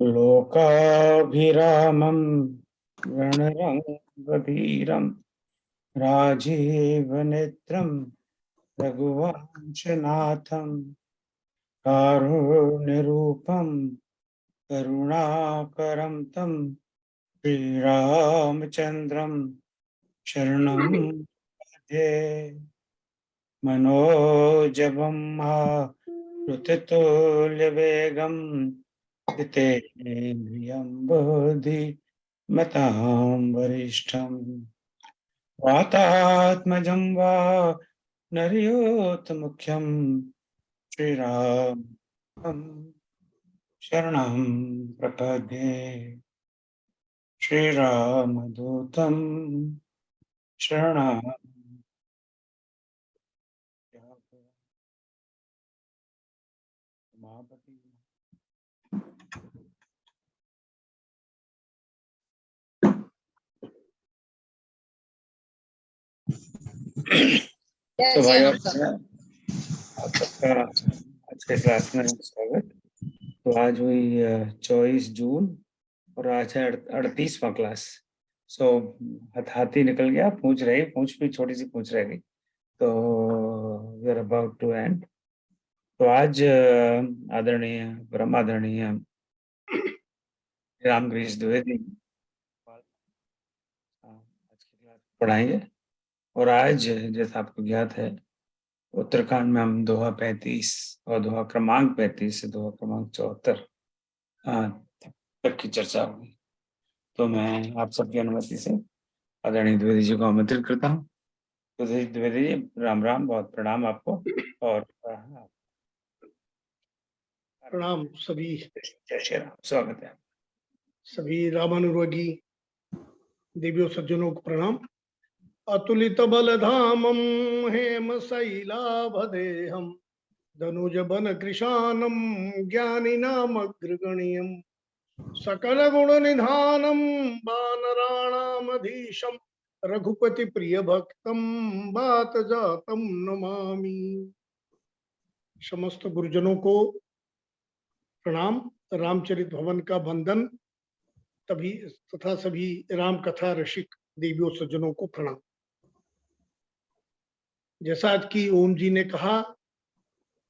लोकाभिरामं रणरङ्गधीरं राजीवनेत्रं रघुवंशनाथं कारुण्यरूपं करुणाकरं तं श्रीरामचन्द्रं शरणं प्रपद्ये। मनोजवं मारुततुल्यवेगं जितेन्द्रियं बुद्धिमतां वरिष्ठम् वातात्मजं वा नर्योत्तमुख्यं श्रीरामं शरणं प्रपद्ये। श्रीरामदूतं शरणं तो भाई आप सबका आज के क्लास में स्वागत। तो आज हुई 24 जून और आज है 38वां क्लास। सो हाथी निकल गया, पूछ भी छोटी सी पूछ रह गई। तो we are about to end. तो आज आदरणीय परम आदरणीय रामगिरीश द्विवेदी आज की क्लास पढ़ाएंगे। और आज जैसा आपको ज्ञात है उत्तराखंड में हम दोहा 35 और दोहा क्रमांक 35 से दोहा क्रमांक 74 तक की चर्चा होगी। तो मैं आप सबकी अनुमति से आदरणीय द्विवेदी जी को आमंत्रित करता हूँ। तो द्विवेदी जी, राम राम, बहुत प्रणाम आपको। और प्रणाम सभी। जय श्री राम, स्वागत है। सभी रामानुरागी देवियों सज्जनों को प्रणाम। अतुलित बलधामं हेम शैलाभदेहं धनुज बन कृशानं ज्ञानिनाम अग्रगण्यं सकल गुण निधानं वानराणामधीशं रघुपति प्रिय भक्तं बात जातं नमामि। समस्त गुरुजनों को प्रणाम। रामचरित भवन का वंदन तभी तथा सभी राम कथा रसिक देवियों सज्जनों को प्रणाम। जैसा आज की ओम जी ने कहा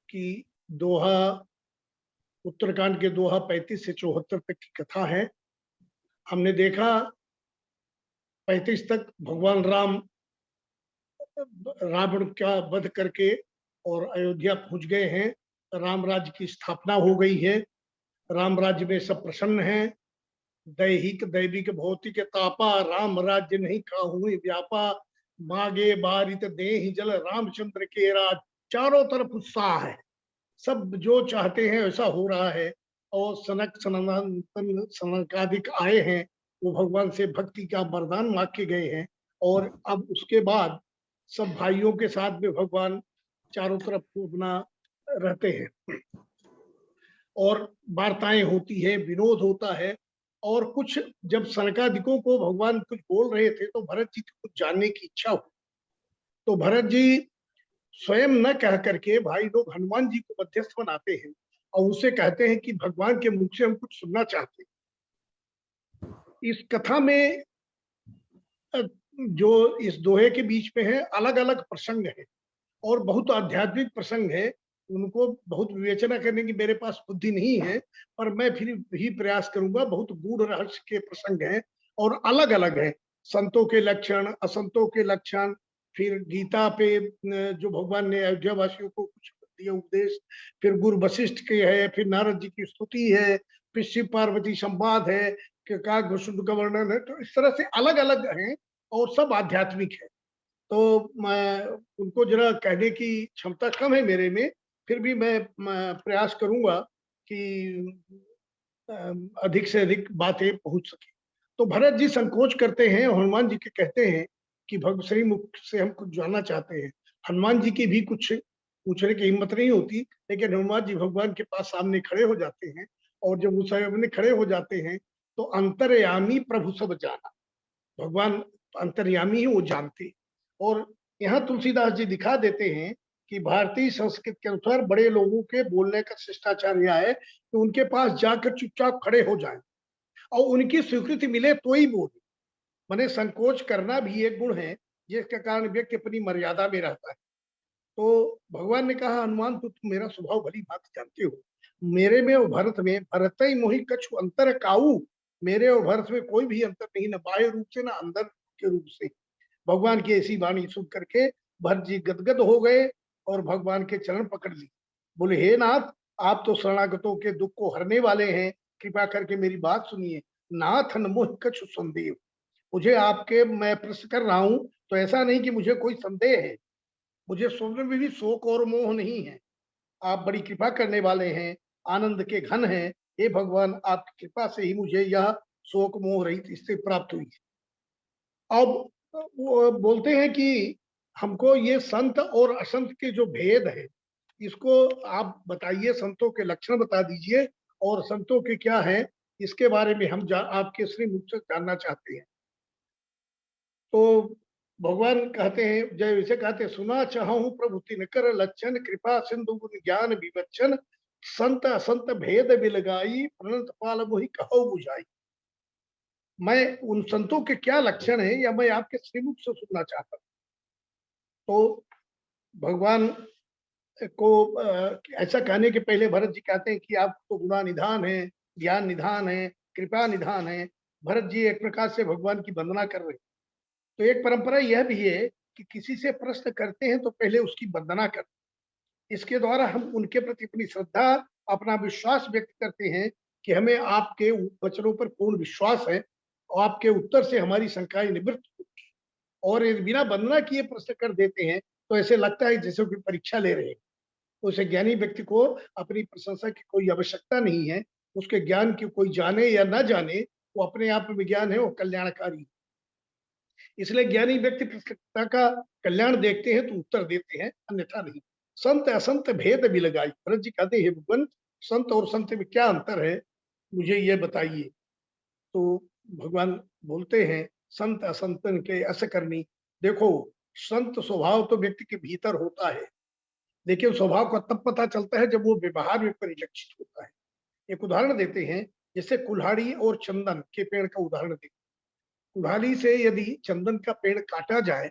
कि दोहा उत्तरकांड के दोहा 35 से 74 तक की कथा है। हमने देखा 35 तक भगवान राम रावण का वध करके और अयोध्या पहुंच गए हैं। राम राज्य की स्थापना हो गई है। राम राज्य में सब प्रसन्न हैं। दैहिक दैविक भौतिक तापा राम राज्य नहीं काहू व्यापा मागे बारित देहि जल रामचंद्र के राज। चारों तरफ उत्साह है, सब जो चाहते हैं ऐसा हो रहा है। और सनक सनंदन सनकादिक आए हैं, वो भगवान से भक्ति का वरदान मांग के गए हैं। और अब उसके बाद सब भाइयों के साथ में भगवान चारों तरफ अपना रहते हैं और वार्ताएं होती है, विनोद होता है। और कुछ जब सनकादिकों को भगवान कुछ बोल रहे थे तो भरत जी को कुछ जानने की इच्छा हुई। तो भरत जी स्वयं न कह करके भाई लोग हनुमान जी को मध्यस्थ बनाते हैं और उसे कहते हैं कि भगवान के मुख से हम कुछ सुनना चाहते हैं। इस कथा में जो इस दोहे के बीच में है अलग अलग प्रसंग है और बहुत आध्यात्मिक प्रसंग है। उनको बहुत विवेचना करने की मेरे पास बुद्धि नहीं है, पर मैं फिर भी प्रयास करूंगा। बहुत गूढ़ रहस्य के प्रसंग हैं और अलग अलग है। संतों के लक्षण, असंतों के लक्षण, फिर गीता पे जो भगवान ने अयोध्या वासियों को कुछ दिया उपदेश, फिर गुरु वशिष्ठ के है, फिर नारद जी की स्तुति है, फिर शिव पार्वती संवाद है, का वर्णन है। तो इस तरह से अलग अलग हैं और सब आध्यात्मिक है। तो मैं उनको जरा कहने की क्षमता कम है मेरे में, फिर भी मैं प्रयास करूंगा कि अधिक से अधिक बातें पहुंच सके। तो भरत जी संकोच करते हैं, हनुमान जी के कहते हैं कि भगवत मुख से हम कुछ जानना चाहते हैं। हनुमान जी की भी कुछ पूछने की हिम्मत नहीं होती, लेकिन हनुमान जी भगवान के पास सामने खड़े हो जाते हैं। और जब वो सामने खड़े हो जाते हैं तो अंतर्यामी प्रभु सब जाना, भगवान अंतर्यामी ही वो जानते। और यहाँ तुलसीदास जी दिखा देते हैं कि भारतीय संस्कृति के अनुसार बड़े लोगों के बोलने का शिष्टाचार यह है कि उनके पास जाकर चुपचाप खड़े हो जाएं और उनकी स्वीकृति मिले तो ही बोले। माने संकोच करना भी एक गुण है जिसके कारण व्यक्ति अपनी मर्यादा में रहता है। तो भगवान ने कहा, हनुमान तुम मेरा स्वभाव भली बात जानते हो, मेरे में और भरत में भरत ही मोहि कछु अंतर काऊ, मेरे और भरत में कोई भी अंतर नहीं, न बाह्य रूप से न अंदर के रूप से। भगवान की ऐसी वाणी सुन करके भरत जी गदगद हो गए और भगवान के चरण पकड़ लिए। बोले, हे नाथ, आप तो शरणागतों के दुख को हरने वाले हैं, कृपा करके मेरी बात सुनिए। नाथ न मोह कछु संदेह, मुझे आपके मैं प्रश्न कर रहा हूं तो ऐसा नहीं कि मुझे कोई संदेह है, मुझे स्वप्न में भी शोक और मोह नहीं है। आप बड़ी कृपा करने वाले हैं, आनंद के घन हैं। हे भगवान, आपकी कृपा से ही मुझे यह शोक मोह रहित स्थिति प्राप्त हुई है। अब वो बोलते हैं कि हमको ये संत और असंत के जो भेद है इसको आप बताइए, संतों के लक्षण बता दीजिए और संतों के क्या है, इसके बारे में हम आपके श्री मुख से जानना चाहते हैं। तो भगवान कहते हैं, जय विषय कहते हैं, सुना चाहूं प्रभु तिनकर लक्षण, कृपा सिंधु गुण ज्ञान विवक्षण, संत असंत भेद बिलगाई, प्रणत पाल मोहि कहो बुझाई। मैं उन संतों के क्या लक्षण है या मैं आपके श्रीमुख से सुनना चाहता हूँ। तो भगवान को ऐसा कहने के पहले भरत जी कहते हैं कि आप तो गुणा निधान है, ज्ञान निधान है, कृपा निधान है। भरत जी एक प्रकार से भगवान की वंदना कर रहे हैं। तो एक परंपरा यह भी है कि किसी से प्रश्न करते हैं तो पहले उसकी वंदना करते हैं। इसके द्वारा हम उनके प्रति अपनी श्रद्धा, अपना विश्वास व्यक्त करते हैं कि हमें आपके वचनों पर पूर्ण विश्वास है और आपके उत्तर से हमारी शंकाएं निवृत्त होगी। और यदि बिना वंदना किए प्रश्न कर देते हैं तो ऐसे लगता है जैसे कोई परीक्षा ले रहे हैं। उसे ज्ञानी व्यक्ति को अपनी प्रशंसा की कोई आवश्यकता नहीं है। उसके ज्ञान की कोई जाने या ना जाने, वो अपने आप में ज्ञान है, वो कल्याणकारी। इसलिए ज्ञानी व्यक्ति प्रत्येकता का कल्याण देखते हैं तो उत्तर देते हैं, अन्यथा नहीं। संत असंत भेद भी लगाई, भरत जी कहते हैं, भगवान संत और संत में क्या अंतर है, मुझे ये बताइए। तो भगवान बोलते हैं, संत असंतन के अस करनी। देखो, संत स्वभाव तो व्यक्ति के भीतर होता है, लेकिन स्वभाव का तब पता चलता है जब वो व्यवहार में परिलक्षित होता है। एक उदाहरण देते हैं, जैसे कुल्हाड़ी और चंदन के पेड़ का उदाहरण देते हैं। कुल्हाड़ी से यदि चंदन का पेड़ काटा जाए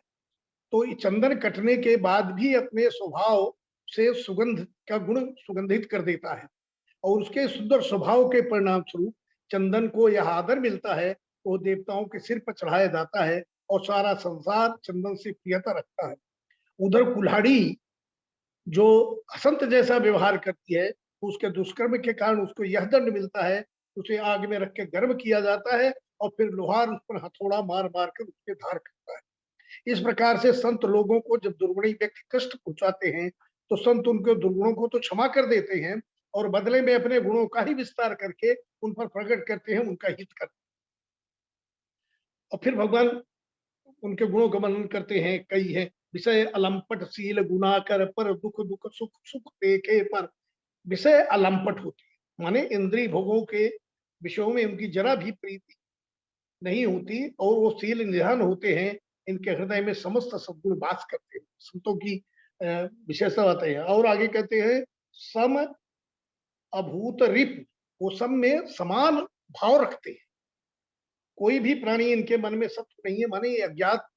तो चंदन कटने के बाद भी अपने स्वभाव से सुगंध का गुण सुगंधित कर देता है और उसके सुंदर स्वभाव के परिणाम स्वरूप चंदन को यह आदर मिलता है, वो देवताओं के सिर पर चढ़ाया जाता है और सारा संसार चंदन से प्रियता रखता है। उधर कुल्हाड़ी जो असंत जैसा व्यवहार करती है, उसके दुष्कर्म के कारण उसको यह दंड मिलता है, उसे आग में रख के गर्म किया जाता है और फिर लोहार उस पर हथौड़ा मार मार कर उसके धार करता है। इस प्रकार से संत लोगों को जब दुर्गुणी व्यक्ति कष्ट पहुंचाते हैं तो संत उनके दुर्गुणों को तो क्षमा कर देते हैं और बदले में अपने गुणों का ही विस्तार करके उन पर प्रकट करते हैं, उनका हित करते हैं। और फिर भगवान उनके गुणों का वर्णन करते हैं, कई है, विषय अलंपट शील गुणाकर पर दुख दुख सुख सुख देखे पर। विषय अलंपट होती है, माने इंद्रिय भोगों के विषयों में उनकी जरा भी प्रीति नहीं होती और वो शील निधान होते हैं। इनके हृदय में समस्त सद्गुण वास करते हैं। संतों की विशेषता बताई है। और आगे कहते हैं, सम अभूत रिप, वो सब में समान भाव रखते हैं। कोई भी प्राणी इनके मन में शत्रु नहीं है, माने ये अज्ञात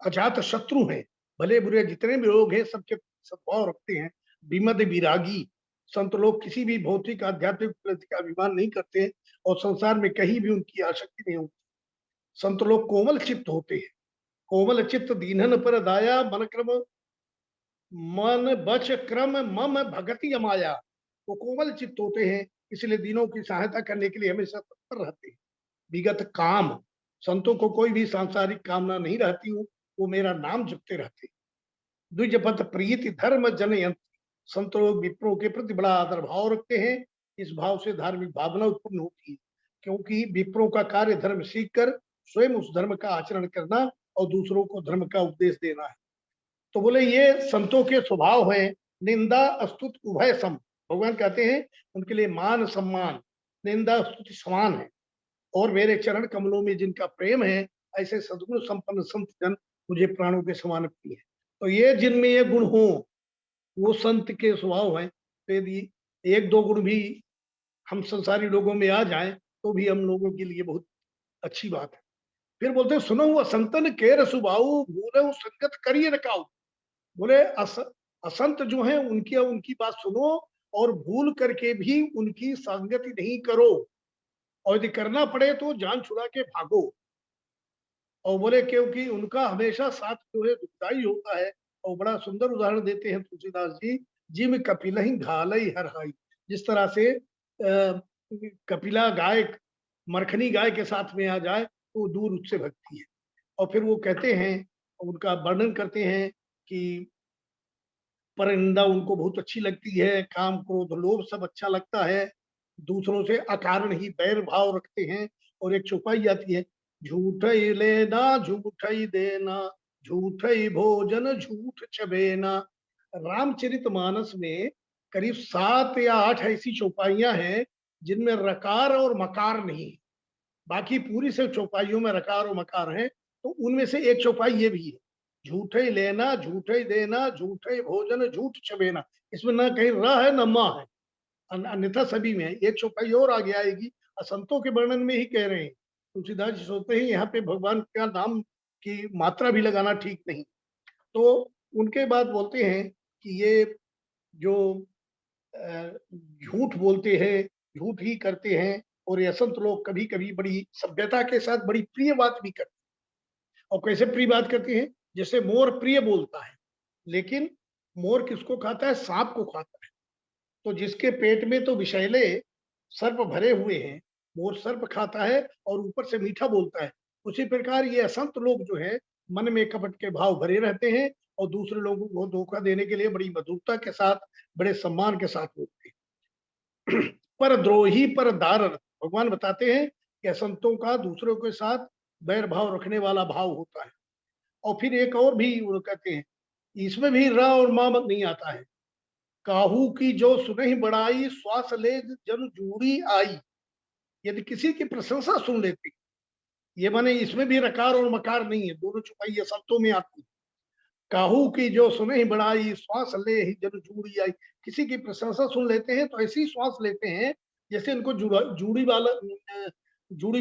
अजात शत्रु हैं। भले बुरे जितने भी लोग हैं सबके सद्भाव रखते हैं। विमद विरागी, संत लोग किसी भी भौतिक आध्यात्मिक उपलब्धि का अभिमान नहीं करते और संसार में कहीं भी उनकी आसक्ति नहीं होती। संत लोग कोमल चित्त होते हैं। कोमल चित्त दीनन पर दाया, मन क्रम मन बच क्रम मम भगति अमाया। वो कोमल चित्त होते हैं, इसलिए दीनों की सहायता करने के लिए हमेशा तत्पर रहते हैं। विगत काम, संतों को कोई भी सांसारिक कामना नहीं रहती हूँ, वो मेरा नाम जपते रहते। द्विजपथ प्रीति धर्म जनयंत्र, संत लोग विप्रों के प्रति बड़ा आदर भाव रखते हैं। इस भाव से धार्मिक भावना उत्पन्न होती है, क्योंकि विप्रों का कार्य धर्म सीखकर स्वयं उस धर्म का आचरण करना और दूसरों को धर्म का उपदेश देना है। तो बोले ये संतों के स्वभाव है। निंदा स्तुत उभय सम, भगवान कहते हैं उनके लिए मान सम्मान निंदा स्तुति समान है। और मेरे चरण कमलों में जिनका प्रेम है, ऐसे सद्गुण संपन्न संत जन मुझे प्राणों के समान प्रिय है। तो ये जिनमें ये गुण हो वो संत के स्वभाव है। तो यदि एक दो गुण भी हम संसारी लोगों में आ जाएं तो भी हम लोगों के लिए बहुत अच्छी बात है। फिर बोलते हैं, सुनो हुआ संतन के रसुभाऊ भूले संगत करिए रखाऊ। बोले असंत जो है उनकी उनकी बात सुनो और भूल करके भी उनकी संगति नहीं करो, और यदि करना पड़े तो जान छुड़ा के भागो। और बोले क्योंकि उनका हमेशा साथ जो है दुखदाई होता है। और बड़ा सुंदर उदाहरण देते हैं तुलसीदास जी, जिम कपिला ही घालई हर हाई। जिस तरह से कपिला गाय मरखनी गाय के साथ में आ जाए तो दूर उससे भगती है। और फिर वो कहते हैं, उनका वर्णन करते हैं कि परनिंदा उनको बहुत अच्छी लगती है, काम क्रोध लोभ सब अच्छा लगता है, दूसरों से अकारण ही बैर भाव रखते हैं। और एक चौपाई आती है, झूठ ही लेना झूठ ही देना, झूठ ही भोजन झूठ चबेना। रामचरितमानस में करीब 7 या 8 ऐसी चौपाइयां हैं जिनमें रकार और मकार नहीं है। बाकी पूरी से चौपाइयों में रकार और मकार है। तो उनमें से एक चौपाई ये भी है, झूठ ही लेना झूठ ही देना, झूठ ही भोजन झूठ चबेना। इसमें ना कहीं र है न माँ है, अन्यथा सभी में है। एक चौपाई और आगे आएगी, असंतों के वर्णन में ही कह रहे हैं। तुलसीदास जी सोचते हैं यहाँ पे भगवान का नाम की मात्रा भी लगाना ठीक नहीं। तो उनके बाद बोलते हैं कि ये जो झूठ बोलते हैं, झूठ ही करते हैं, और ये संत लोग कभी कभी बड़ी सभ्यता के साथ बड़ी प्रिय बात भी करते हैं। और कैसे प्रिय बात करते हैं, जैसे मोर प्रिय बोलता है, लेकिन मोर किसको खाता है? सांप को खाता है। तो जिसके पेट में तो विषैले सर्प भरे हुए हैं, मोर सर्प खाता है और ऊपर से मीठा बोलता है। उसी प्रकार ये असंत लोग जो है मन में कपट के भाव भरे रहते हैं और दूसरे लोगों को धोखा देने के लिए बड़ी मधुरता के साथ, बड़े सम्मान के साथ बोलते हैं। पर द्रोही पर दार, भगवान बताते हैं कि असंतों का दूसरों के साथ बैर भाव रखने वाला भाव होता है। और फिर एक और भी वो कहते हैं, इसमें भी र और मा मत नहीं आता है, काहू की जो सुनहि बड़ाई श्वास ले जन जूड़ी आई। यदि किसी की प्रशंसा सुन लेती, ये माने इसमें भी रकार और मकार नहीं है, दोनों चुपाई ये शब्दों में आती। काहू की जो सुनहि बड़ाई श्वास ले ही जन जूड़ी आई। किसी की प्रशंसा सुन लेते हैं तो ऐसी श्वास लेते हैं जैसे इनको जूड़ी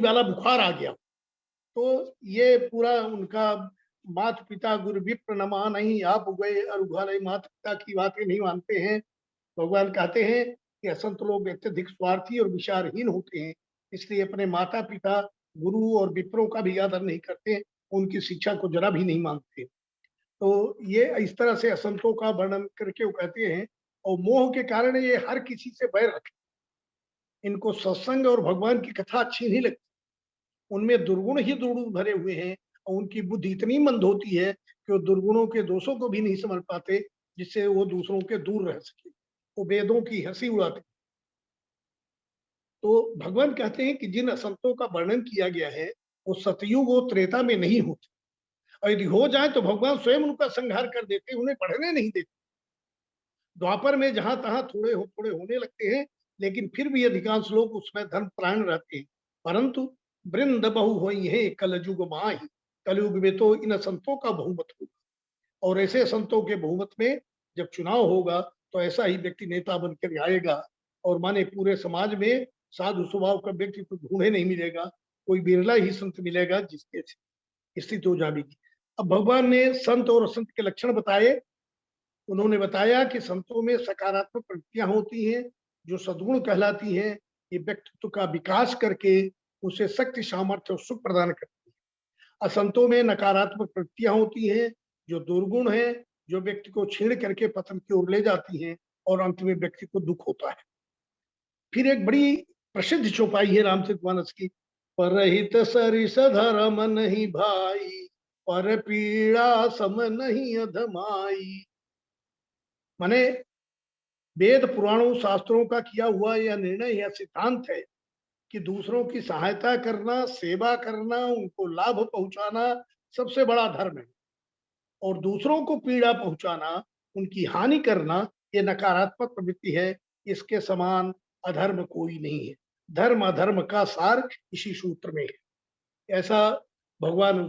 वाला बुखार आ गया। तो ये पूरा उनका माता पिता गुरु विप्र न मानहि आप गए अरुघालय, माता पिता की बातें नहीं मानते हैं। भगवान कहते हैं कि असंत लोग अत्यधिक स्वार्थी और विचारहीन होते हैं, इसलिए अपने माता पिता गुरु और विप्रों का भी आदर नहीं करते, उनकी शिक्षा को जरा भी नहीं मानते। तो ये इस तरह से असंतों का वर्णन करके वो कहते हैं। और मोह के कारण ये हर किसी से बैर रखते, इनको सत्संग और भगवान की कथा अच्छी नहीं लगती। उनमें दुर्गुण ही दुर्गुण भरे हुए हैं और उनकी बुद्धि इतनी मंद होती है कि वो दुर्गुणों के दोषों को भी नहीं समझ पाते, जिससे वो दूसरों के दूर रह सके। वो वेदों की हंसी उड़ाते। तो भगवान कहते हैं कि जिन असंतों का वर्णन किया गया है वो सतयुग और त्रेता में नहीं होते, और यदि हो जाए तो भगवान स्वयं उनका संहार कर देते, उन्हें बढ़ने नहीं देते। द्वापर में जहां तहां थोड़े होने लगते हैं, लेकिन फिर भी अधिकांश लोग उसमें धर्म प्राण रहते हैं। परंतु वृंद बहु होई है कलयुग माही, कलयुग में तो इन संतों का बहुमत होगा। और ऐसे संतों के बहुमत में जब चुनाव होगा तो ऐसा ही व्यक्ति नेता बनकर आएगा। और माने पूरे समाज में साधु स्वभाव का व्यक्ति तो ढूंढे नहीं मिलेगा, कोई बिरला ही संत मिलेगा जिसके स्थिति हो जाएगी। अब भगवान ने संत और असंत के लक्षण बताए। उन्होंने बताया कि संतों में सकारात्मक प्रवृत्तियां होती हैं जो सद्गुण कहलाती हैं। ये व्यक्तित्व का विकास करके उसे शक्ति सामर्थ्य और सुख प्रदान करती है। असंतों में नकारात्मक प्रवृत्तियां होती हैं जो दुर्गुण है, जो व्यक्ति को छीण करके पतन की ओर ले जाती हैं और अंत में व्यक्ति को दुख होता है। फिर एक बड़ी प्रसिद्ध चौपाई है रामचरितमानस की, परहित सरिस धर्म नहीं भाई, पर पीड़ा सम नहीं अधमाई। माने वेद पुराणों शास्त्रों का किया हुआ यह निर्णय या सिद्धांत है कि दूसरों की सहायता करना, सेवा करना, उनको लाभ पहुंचाना सबसे बड़ा धर्म है। और दूसरों को पीड़ा पहुंचाना, उनकी हानि करना, ये नकारात्मक प्रवृत्ति है। इसके समान अधर्म कोई नहीं है। धर्म अधर्म का सार इसी सूत्र में है, ऐसा भगवान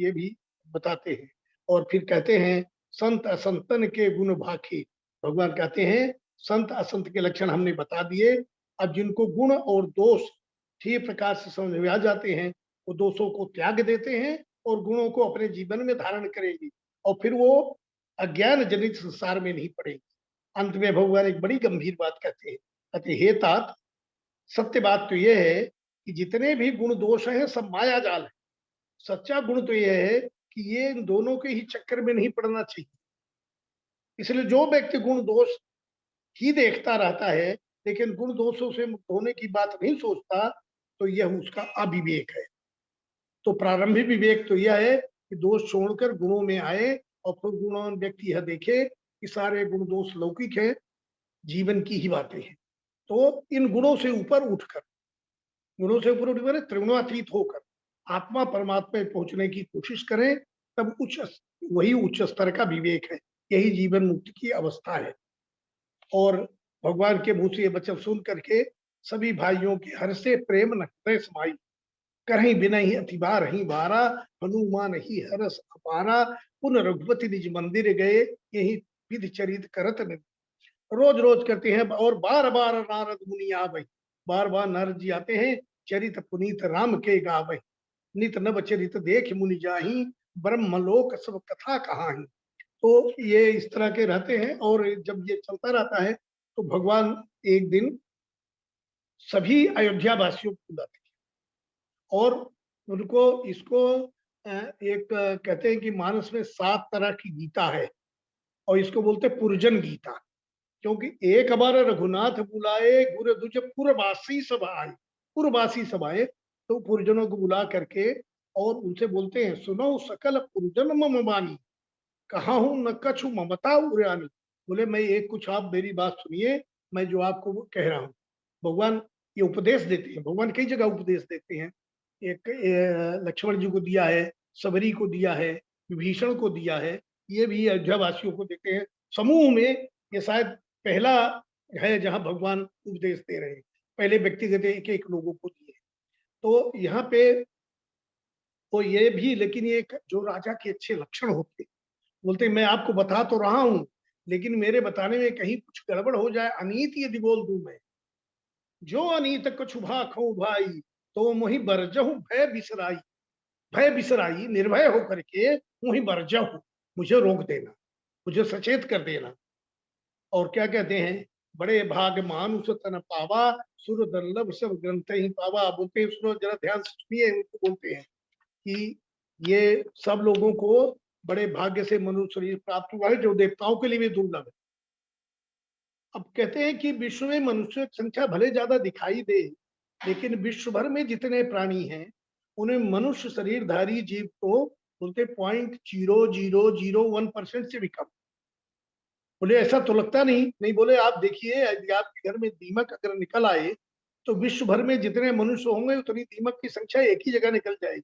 ये भी बताते हैं। और फिर कहते हैं संत असंतन के गुण भाखे। भगवान कहते हैं संत असंत के लक्षण हमने बता दिए। अब जिनको गुण और दोष ठीक प्रकार से समझ में आ जाते हैं वो दोषों को त्याग देते हैं और गुणों को अपने जीवन में धारण करेंगे और फिर वो अज्ञान जनित संसार में नहीं पड़ेंगे। अंत में भगवान एक बड़ी गंभीर बात कहते हैं, कहते हे तात, सत्य बात तो यह है कि जितने भी गुण दोष हैं सब माया जाल है। सच्चा गुण तो यह है कि ये इन दोनों के ही चक्कर में नहीं पड़ना चाहिए। इसलिए जो व्यक्ति गुण दोष ही देखता रहता है लेकिन गुण दोषों से मुक्त होने की बात नहीं सोचता तो यह उसका अविवेक है। तो प्रारंभिक विवेक तो यह है कि दोष छोड़कर गुणों में आए और फिर गुणवान व्यक्ति यह देखे कि सारे गुण दोष लौकिक है, जीवन की ही बातें हैं। तो इन गुणों से ऊपर उठकर, गुणों से ऊपर उठकर त्रिगुणातीत होकर आत्मा परमात्मा में पहुंचने की कोशिश करें, तब वही उच्च स्तर का विवेक है। यही जीवन मुक्ति की अवस्था है। और भगवान के मुंह से ये वचन सुन करके सभी भाइयों के हर से प्रेम न हृदय समाई, कहीं बिना ही अतिबार ही बारा, हनुमान ही हरस अपारा, पुन रघुपति निज मंदिर गए, यही विधि चरित करत निधि। रोज रोज करते हैं और बार बार नारद मुनि आवे, बार बार नारद जी आते हैं, चरित पुनीत राम के गावे, नित नव चरित देख मुनि जाही, ब्रह्मलोक सब कथा कहाही। तो ये इस तरह के रहते हैं और जब ये चलता रहता है तो भगवान एक दिन सभी अयोध्या वासियों को बुलाते हैं और उनको इसको एक कहते हैं कि मानस में 7 तरह की गीता है और इसको बोलते हैं पुरजन गीता। क्योंकि एक बार रघुनाथ बुलाए गुरु दुज पुरवासी सब आए, पुरवासी सब आए तो पुरजनों को बुला करके और उनसे बोलते हैं सुनो सकल पुरजन मम बानी, कहा हूं न कछु ममता उरानी। बोले मैं एक कुछ आप मेरी बात सुनिए, मैं जो आपको कह रहा हूँ। भगवान ये उपदेश देते हैं, भगवान कई जगह उपदेश देते हैं। एक लक्ष्मण जी को दिया है, सबरी को दिया है, विभीषण को दिया है, ये भी अयोध्या वासियों को देते हैं समूह में। ये शायद पहला है जहां भगवान उपदेश दे रहे हैं, पहले व्यक्तिगत एक एक लोगों को दिए। तो यहाँ पे तो ये भी, लेकिन ये जो राजा के अच्छे लक्षण होते, बोलते मैं आपको बता तो रहा हूं लेकिन मेरे बताने में कहीं कुछ गड़बड़ हो जाए, अनीत यदि बोल दूं मैं, जो अनीत कछु भाखो भाई, तो मोहि बरजहु भय बिसराई। भय बिसराई, निर्भय होकर के मोहि बरजहु, मुझे रोक देना, मुझे सचेत कर देना। और क्या कहते हैं, बड़े भाग मानुष तन पावा, सुर दुर्लभ सब ग्रंथ ही पावा। बोलते हैं, सुनो जरा ध्यान से सुनिए, उनको बोलते हैं कि ये सब लोगों को बड़े भाग्य से मनुष्य शरीर प्राप्त हुआ है जो देवताओं के लिए भी दुर्लभ है। अब कहते हैं कि विश्व में मनुष्य की संख्या भले ज्यादा दिखाई दे लेकिन विश्व भर में जितने प्राणी हैं उन्हें मनुष्य शरीरधारी जीव तो बोलते 0.0001% से भी कम। बोले ऐसा तो लगता नहीं बोले आप देखिए, यदि आपके घर में दीमक अगर निकल आए तो विश्व भर में जितने मनुष्य होंगे उतनी दीमक की संख्या एक ही जगह निकल जाएगी।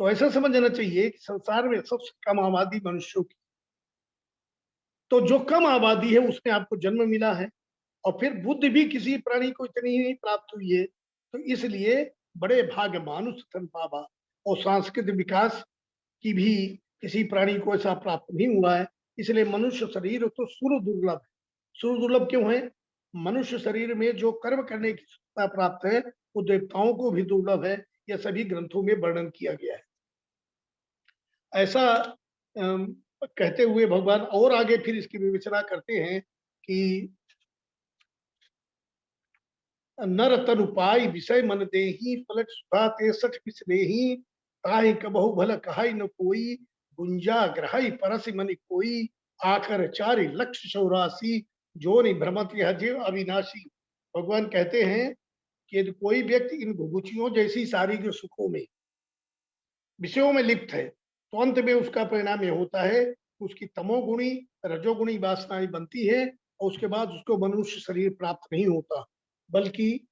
तो ऐसा समझना चाहिए कि संसार में सबसे कम आबादी मनुष्यों की, तो जो कम आबादी है उसमें आपको जन्म मिला है और फिर बुद्धि भी किसी प्राणी को इतनी ही प्राप्त हुई है। तो इसलिए बड़े भाग्य मानुष तन पावा, और सांस्कृतिक विकास की भी किसी प्राणी को ऐसा प्राप्त नहीं हुआ है। इसलिए मनुष्य शरीर तो सुर दुर्लभ है। सुर दुर्लभ क्यों है? मनुष्य शरीर में जो कर्म करने की क्षमता प्राप्त है वो देवताओं को भी दुर्लभ है, यह सभी ग्रंथों में वर्णन किया गया है। ऐसा कहते हुए भगवान और आगे फिर इसकी विवेचना करते हैं कि नर तनु पाई विषय मन देही, पलट सुधा ते सठ पिछलेही, ताहि कबहु भल कहाई न कोई, गुंजा ग्रहाई परसि मनि कोई, आखर चारि लक्ष 84, जोनि भ्रमत यह जीव अविनाशी। भगवान कहते हैं कि यदि कोई व्यक्ति इन घुघुचियों जैसी शारीरिक सुखों में, विषयों में लिप्त है तो अंत में उसका परिणाम यह होता है उसकी तमोगुणी रजोगुणी वासनाएं बनती है और उसके बाद उसको मनुष्य शरीर प्राप्त नहीं होता बल्कि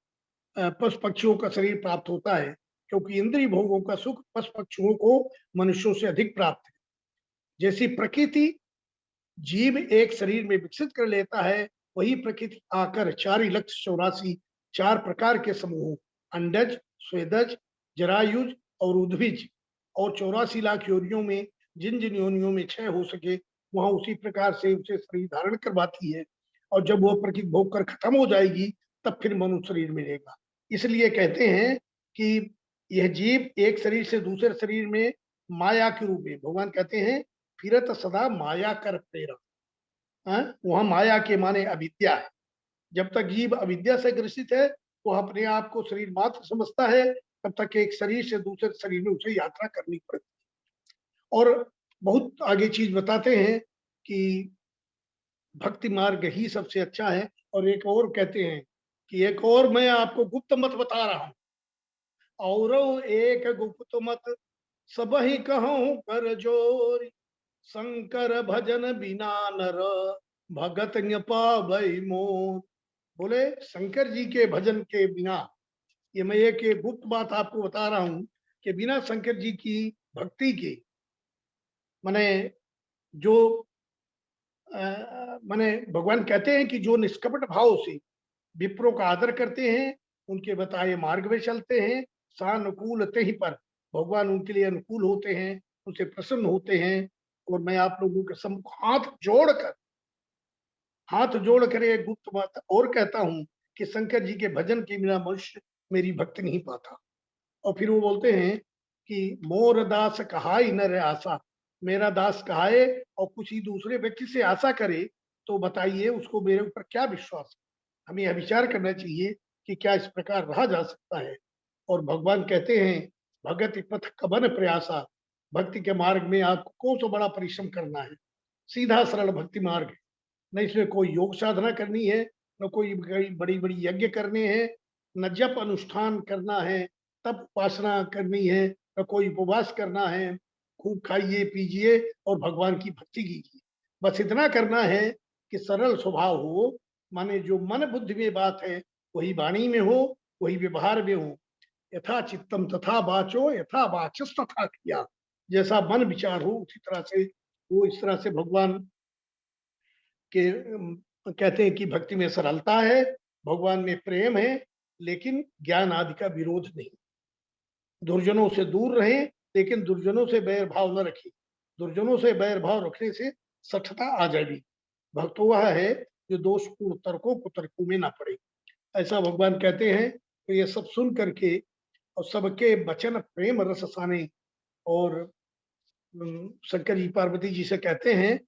पशु पक्षियों का शरीर प्राप्त होता है, क्योंकि इंद्रिय भोगों का सुख पशु पक्षियों को मनुष्यों से अधिक प्राप्त है। जैसी प्रकृति जीव एक शरीर में विकसित कर लेता है, वही प्रकृति आकर 4,84,000 4 प्रकार के समूहों अंडज, स्वेदज, जरायुज और उद्भिज और 84 लाख योनियों में जिन जिन योनियों में क्षय हो सके वहां उसी प्रकार से उसे शरीर धारण करवाती है, और जब वो प्रकृति भोग कर खत्म हो जाएगी तब फिर मनुष्य शरीर मिलेगा। इसलिए कहते हैं कि यह जीव एक शरीर से दूसरे शरीर में माया के रूप में, भगवान कहते हैं फिरत सदा माया कर प्रेरा। वहां माया के माने अविद्या है। जब तक जीव अविद्या से ग्रसित है वो अपने आप को शरीर मात्र समझता है, तब तक एक शरीर से दूसरे शरीर में उसे यात्रा करनी पड़ती है। और बहुत आगे चीज बताते हैं कि भक्ति मार्ग ही सबसे अच्छा है। और एक और कहते हैं कि एक और मैं आपको गुप्त मत बता रहा हूं, और एक गुप्त मत सब ही कहूं कर जोरी, शंकर भजन बिना नर भगत न पावै मोर। बोले शंकर जी के भजन के बिना, ये मैं एक गुप्त बात आपको बता रहा हूं कि बिना शंकर जी की भक्ति के, माने जो माने भगवान कहते हैं कि जो निष्कपट भाव से विप्रों का आदर करते हैं, उनके बताए मार्ग में चलते हैं, सानुकूल ते ही पर भगवान उनके लिए अनुकूल होते हैं, उनसे प्रसन्न होते हैं। और मैं आप लोगों के सम्मुख हाथ जोड़कर एक गुप्त बात और कहता हूं कि शंकर जी के भजन के बिना मनुष्य मेरी भक्ति नहीं पाता। और फिर वो बोलते हैं कि मोर दास कहाई नर आशा, मेरा दास कहाए और कुछ ही दूसरे व्यक्ति से आशा करे तो बताइए उसको मेरे ऊपर क्या विश्वास है। हमें यह विचार करना चाहिए कि क्या इस प्रकार रहा जा सकता है। और भगवान कहते हैं भगत पथ कबन प्रयासा, भक्ति के मार्ग में आपको कौन सा बड़ा परिश्रम करना है, सीधा सरल भक्ति मार्ग है। न इसमें कोई योग साधना करनी है, न कोई बड़ी बड़ी यज्ञ करने हैं, न जप अनुष्ठान करना है, तप उपासना करनी है, न कोई उपवास करना है। खूब खाइए पीजिए और भगवान की भक्ति कीजिए। बस इतना करना है कि सरल स्वभाव हो, माने जो मन बुद्धि में बात है वही वाणी में हो, वही व्यवहार में हो। यथा चित्तम तथा वाचो, यथा वाचस तथा क्रिया। जैसा मन विचार हो उसी तरह से वो, इस तरह से भगवान के कहते हैं कि भक्ति में सरलता है, भगवान में प्रेम है, लेकिन ज्ञान आदि का विरोध नहीं। दुर्जनों से दूर रहें, लेकिन दुर्जनों से बैर भाव न रखें। दुर्जनों से बैर भाव रखने से सठता आ जाएगी। भक्त वह है जो दोषपूर्ण तर्कों को तर्कों में ना पड़े, ऐसा भगवान कहते हैं। तो ये सब सुन करके और सबके वचन प्रेम रस साने, और शंकर जी पार्वती जी से कहते हैं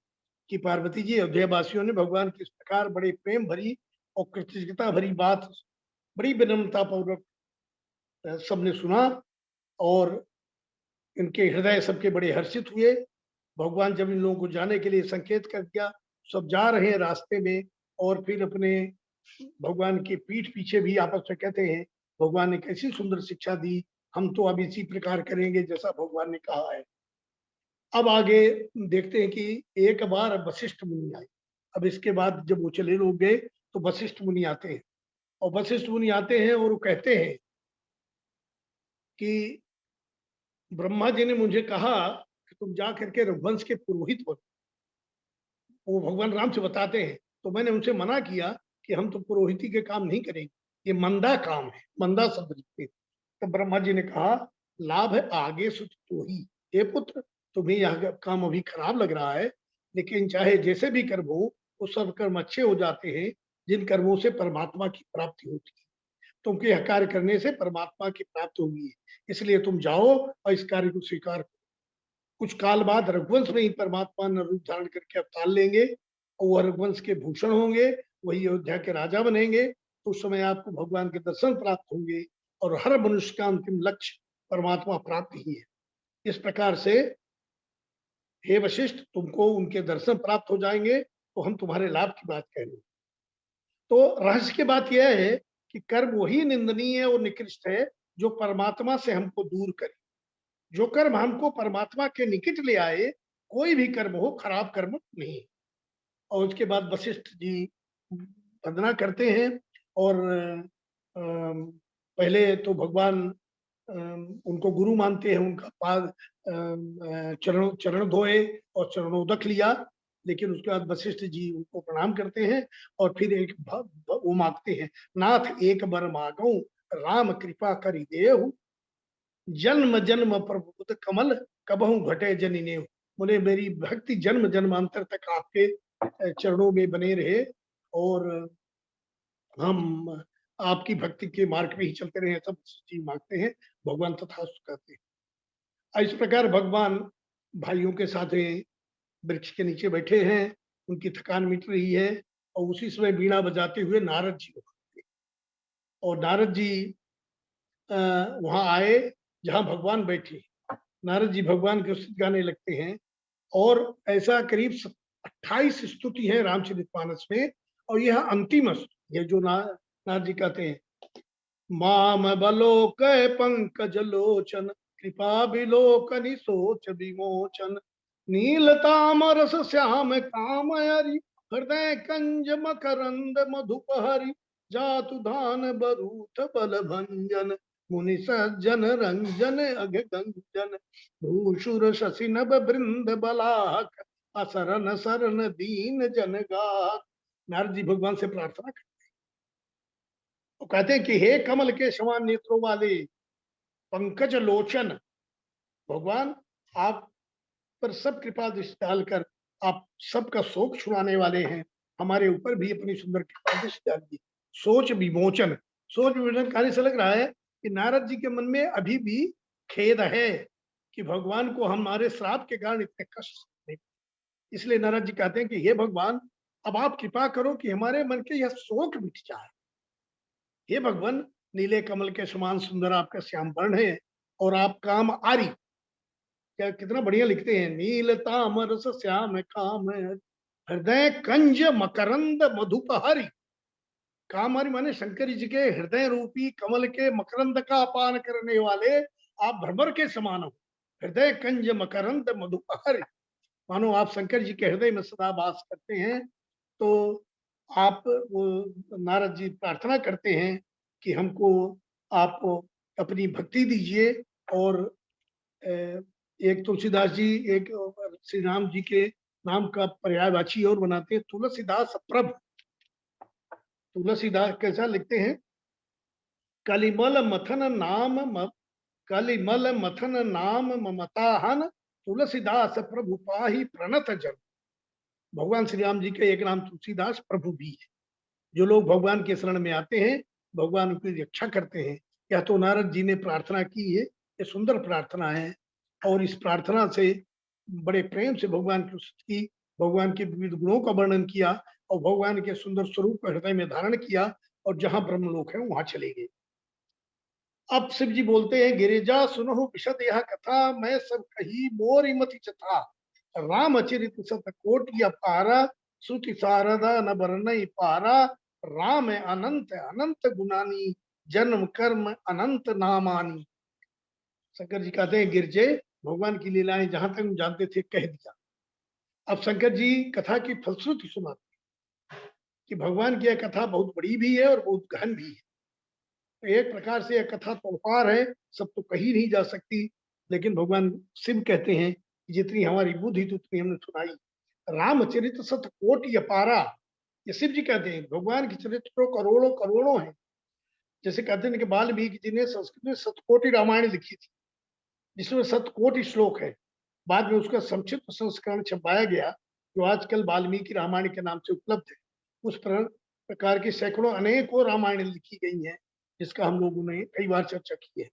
कि पार्वती जी, अयोध्या वासियों ने भगवान की इस प्रकार बड़े प्रेम भरी और कृतज्ञता भरी बात बड़ी विनम्रता पूर्वक सबने सुना, और इनके हृदय सबके बड़े हर्षित हुए। भगवान जब इन लोगों को जाने के लिए संकेत कर दिया, सब जा रहे हैं रास्ते में, और फिर अपने भगवान की पीठ पीछे भी आपस में कहते हैं भगवान ने कैसी सुंदर शिक्षा दी, हम तो अब इसी प्रकार करेंगे जैसा भगवान ने कहा है। अब आगे देखते हैं कि एक बार वशिष्ठ मुनि आए। अब इसके बाद जब वो चले लोग गए तो वशिष्ठ मुनि आते हैं, और वशिष्ठ मुनि आते हैं और वो कहते हैं कि ब्रह्मा जी ने मुझे कहा कि तुम जा करके रघुवंश के पुरोहित बनो। वो भगवान राम से बताते हैं, तो मैंने उनसे मना किया कि हम तो पुरोहिती के काम नहीं करेंगे, ये मंदा काम है, मंदा शब्द लिखते। तो ब्रह्मा जी ने कहा लाभ है आगे सुत तो ही, हे पुत्र तुम्हें यह काम अभी खराब लग रहा है, लेकिन चाहे जैसे भी कर्म हो वो सब कर्म अच्छे हो जाते हैं जिन कर्मों से परमात्मा की प्राप्ति होती है। तुमके यह कार्य करने से परमात्मा की प्राप्ति होगी, इसलिए तुम जाओ और इस कार्य को स्वीकार करो। कुछ काल बाद रघुवंश में ही परमात्मा ने रूप धारण करके अवतार लेंगे, और वह रघुवंश के भूषण होंगे, वही अयोध्या के राजा बनेंगे। तो उस समय आपको भगवान के दर्शन प्राप्त होंगे, और हर मनुष्य का अंतिम लक्ष्य परमात्मा प्राप्ति ही है। इस प्रकार से हे वशिष्ठ, तुमको उनके दर्शन प्राप्त हो जाएंगे, तो हम तुम्हारे लाभ की बात कह रहे हैं। तो रहस्य की बात यह है कि कर्म वही निंदनीय और निकृष्ट है जो परमात्मा से हमको दूर करे। जो कर्म हमको परमात्मा के निकट ले आए, कोई भी कर्म हो, खराब कर्म नहीं। और उसके बाद वशिष्ठ जी वंदना करते हैं, और पहले तो भगवान उनको गुरु मानते हैं, उनका पाद चरण चरण धोए और चरणोदक लिया। लेकिन उसके बाद वशिष्ठ जी उनको प्रणाम करते हैं, और फिर एक वो मांगते हैं, नाथ एक बर मांगो राम कृपा करी देहु, जन्म जन्म प्रभुत कमल कबहू घटे जनिने। बोले मेरी भक्ति जन्म जन्मांतर तक आपके चरणों में बने रहे और हम आपकी भक्ति के मार्ग में ही चलते रहे, सब चीज मांगते हैं। भगवान तथास्तु कहते हैं। इस प्रकार भगवान भाइयों के साथ वृक्ष के नीचे बैठे हैं, उनकी थकान मिट रही है और उसी समय बीड़ा बजाते हुए नारद जी और नारद जी वहां आए जहां भगवान बैठे। नारद जी भगवान के स्तुति गाने लगते हैं और ऐसा करीब 28 स्तुति है रामचरितमानस में और यह अंतिम स्तुति है जो नारद जी कहते हैं, माम बलोक पंकज लोचन कृपा बिलोकनि सोच विमोचन नीलताम रस श्याम कामयरि हृदय कंज मकरंद मधुपहरि जातु धान बरूथ बल भंजन मुनि सज्जन रंजन अघ गंजन भूषुर शशि नभ बृंद बलाक असरन सरन दीन जनगाक। नारद जी भगवान से प्रार्थना करते तो कहते हैं कि हे कमल के समान नेत्रों वाले पंकज लोचन, भगवान आप पर सब कृपा दृष्टि डालकर आप सबका शोक छुड़ाने वाले हैं, हमारे ऊपर भी अपनी सुंदर कृपा दृष्टि डालिए। सोच विमोचन, सोच विमोचन कहने से लग रहा है कि नारद जी के मन में अभी भी खेद है कि भगवान को हमारे श्राप के कारण इतने कष्ट नहीं। इसलिए नारद जी कहते हैं कि हे भगवान अब आप कृपा करो कि हमारे मन के यह शोक मिट जाए। हे भगवान नीले कमल के समान सुंदर आपका श्याम वर्ण है और आप काम आरी, क्या कितना बढ़िया लिखते हैं, नील ताम रस श्याम काम हृदय कंज मकरंद मधुपहरी। कामारी माने शंकर जी के हृदय रूपी कमल के मकरंद का पान करने वाले आप भ्रमर के समान हो। हृदय कंज मकरंद मधुपहरी, मानो आप शंकर जी के हृदय में सदा वास करते हैं। तो आप वो नारद जी प्रार्थना करते हैं कि हमको आप अपनी भक्ति दीजिए और एक तुलसीदास जी एक श्री राम जी के नाम का पर्यायवाची और बनाते हैं तुलसीदास प्रभु। तुलसीदास कैसा लिखते हैं, कलिमल मथन नाम कलिमल मथन नाम ममताहन तुलसीदास प्रभु पाही प्रणत जन। भगवान श्री राम जी के एक नाम तुलसीदास प्रभु भी है। जो लोग भगवान के शरण में आते हैं भगवान उनकी रक्षा करते हैं। यह तो नारद जी ने प्रार्थना की है, ये सुंदर प्रार्थना है और इस प्रार्थना से बड़े प्रेम से भगवान की स्तुति की, भगवान के विविध गुणों का वर्णन किया और भगवान के सुंदर स्वरूप को हृदय में धारण किया और जहां ब्रह्मलोक है वहां चले गए। अब शिव जी बोलते हैं, गिरिजा सुनहु विशद यह कथा मैं सब कही मोरी मति चथा रामचरित सत कोटि अपारा श्रुति शारदा न बरनई पारा राम अनंत अनंत गुणानी जन्म कर्म अनंत नामानी। शंकर जी कहते हैं गिरजे भगवान की लीलाएं जहां तक हम जानते थे कह दिया। अब शंकर जी कथा की फलश्रुति सुनाते कि भगवान की यह कथा बहुत बड़ी भी है और बहुत गहन भी है। तो एक प्रकार से यह कथा तोड़पार है, सब तो कही नहीं जा सकती, लेकिन भगवान शिव कहते हैं कि जितनी हमारी बुद्धि थी उतनी हमने सुनाई। रामचरित सत कोटि अपारा, ये शिव जी कहते हैं भगवान के चरित्र करोड़ों करोड़ों हैं। जैसे कहते हैं कि वाल्मीकि जी ने संस्कृत में सतकोटि रामायण लिखी थी जिसमें सतकोटि श्लोक है। बाद में उसका संक्षिप्त संस्करण छपाया गया जो आजकल वाल्मीकि रामायण के नाम से उपलब्ध है। उस प्रकार की सैकड़ों अनेकों रामायण लिखी गई हैं जिसका हम लोगों ने कई बार चर्चा की है।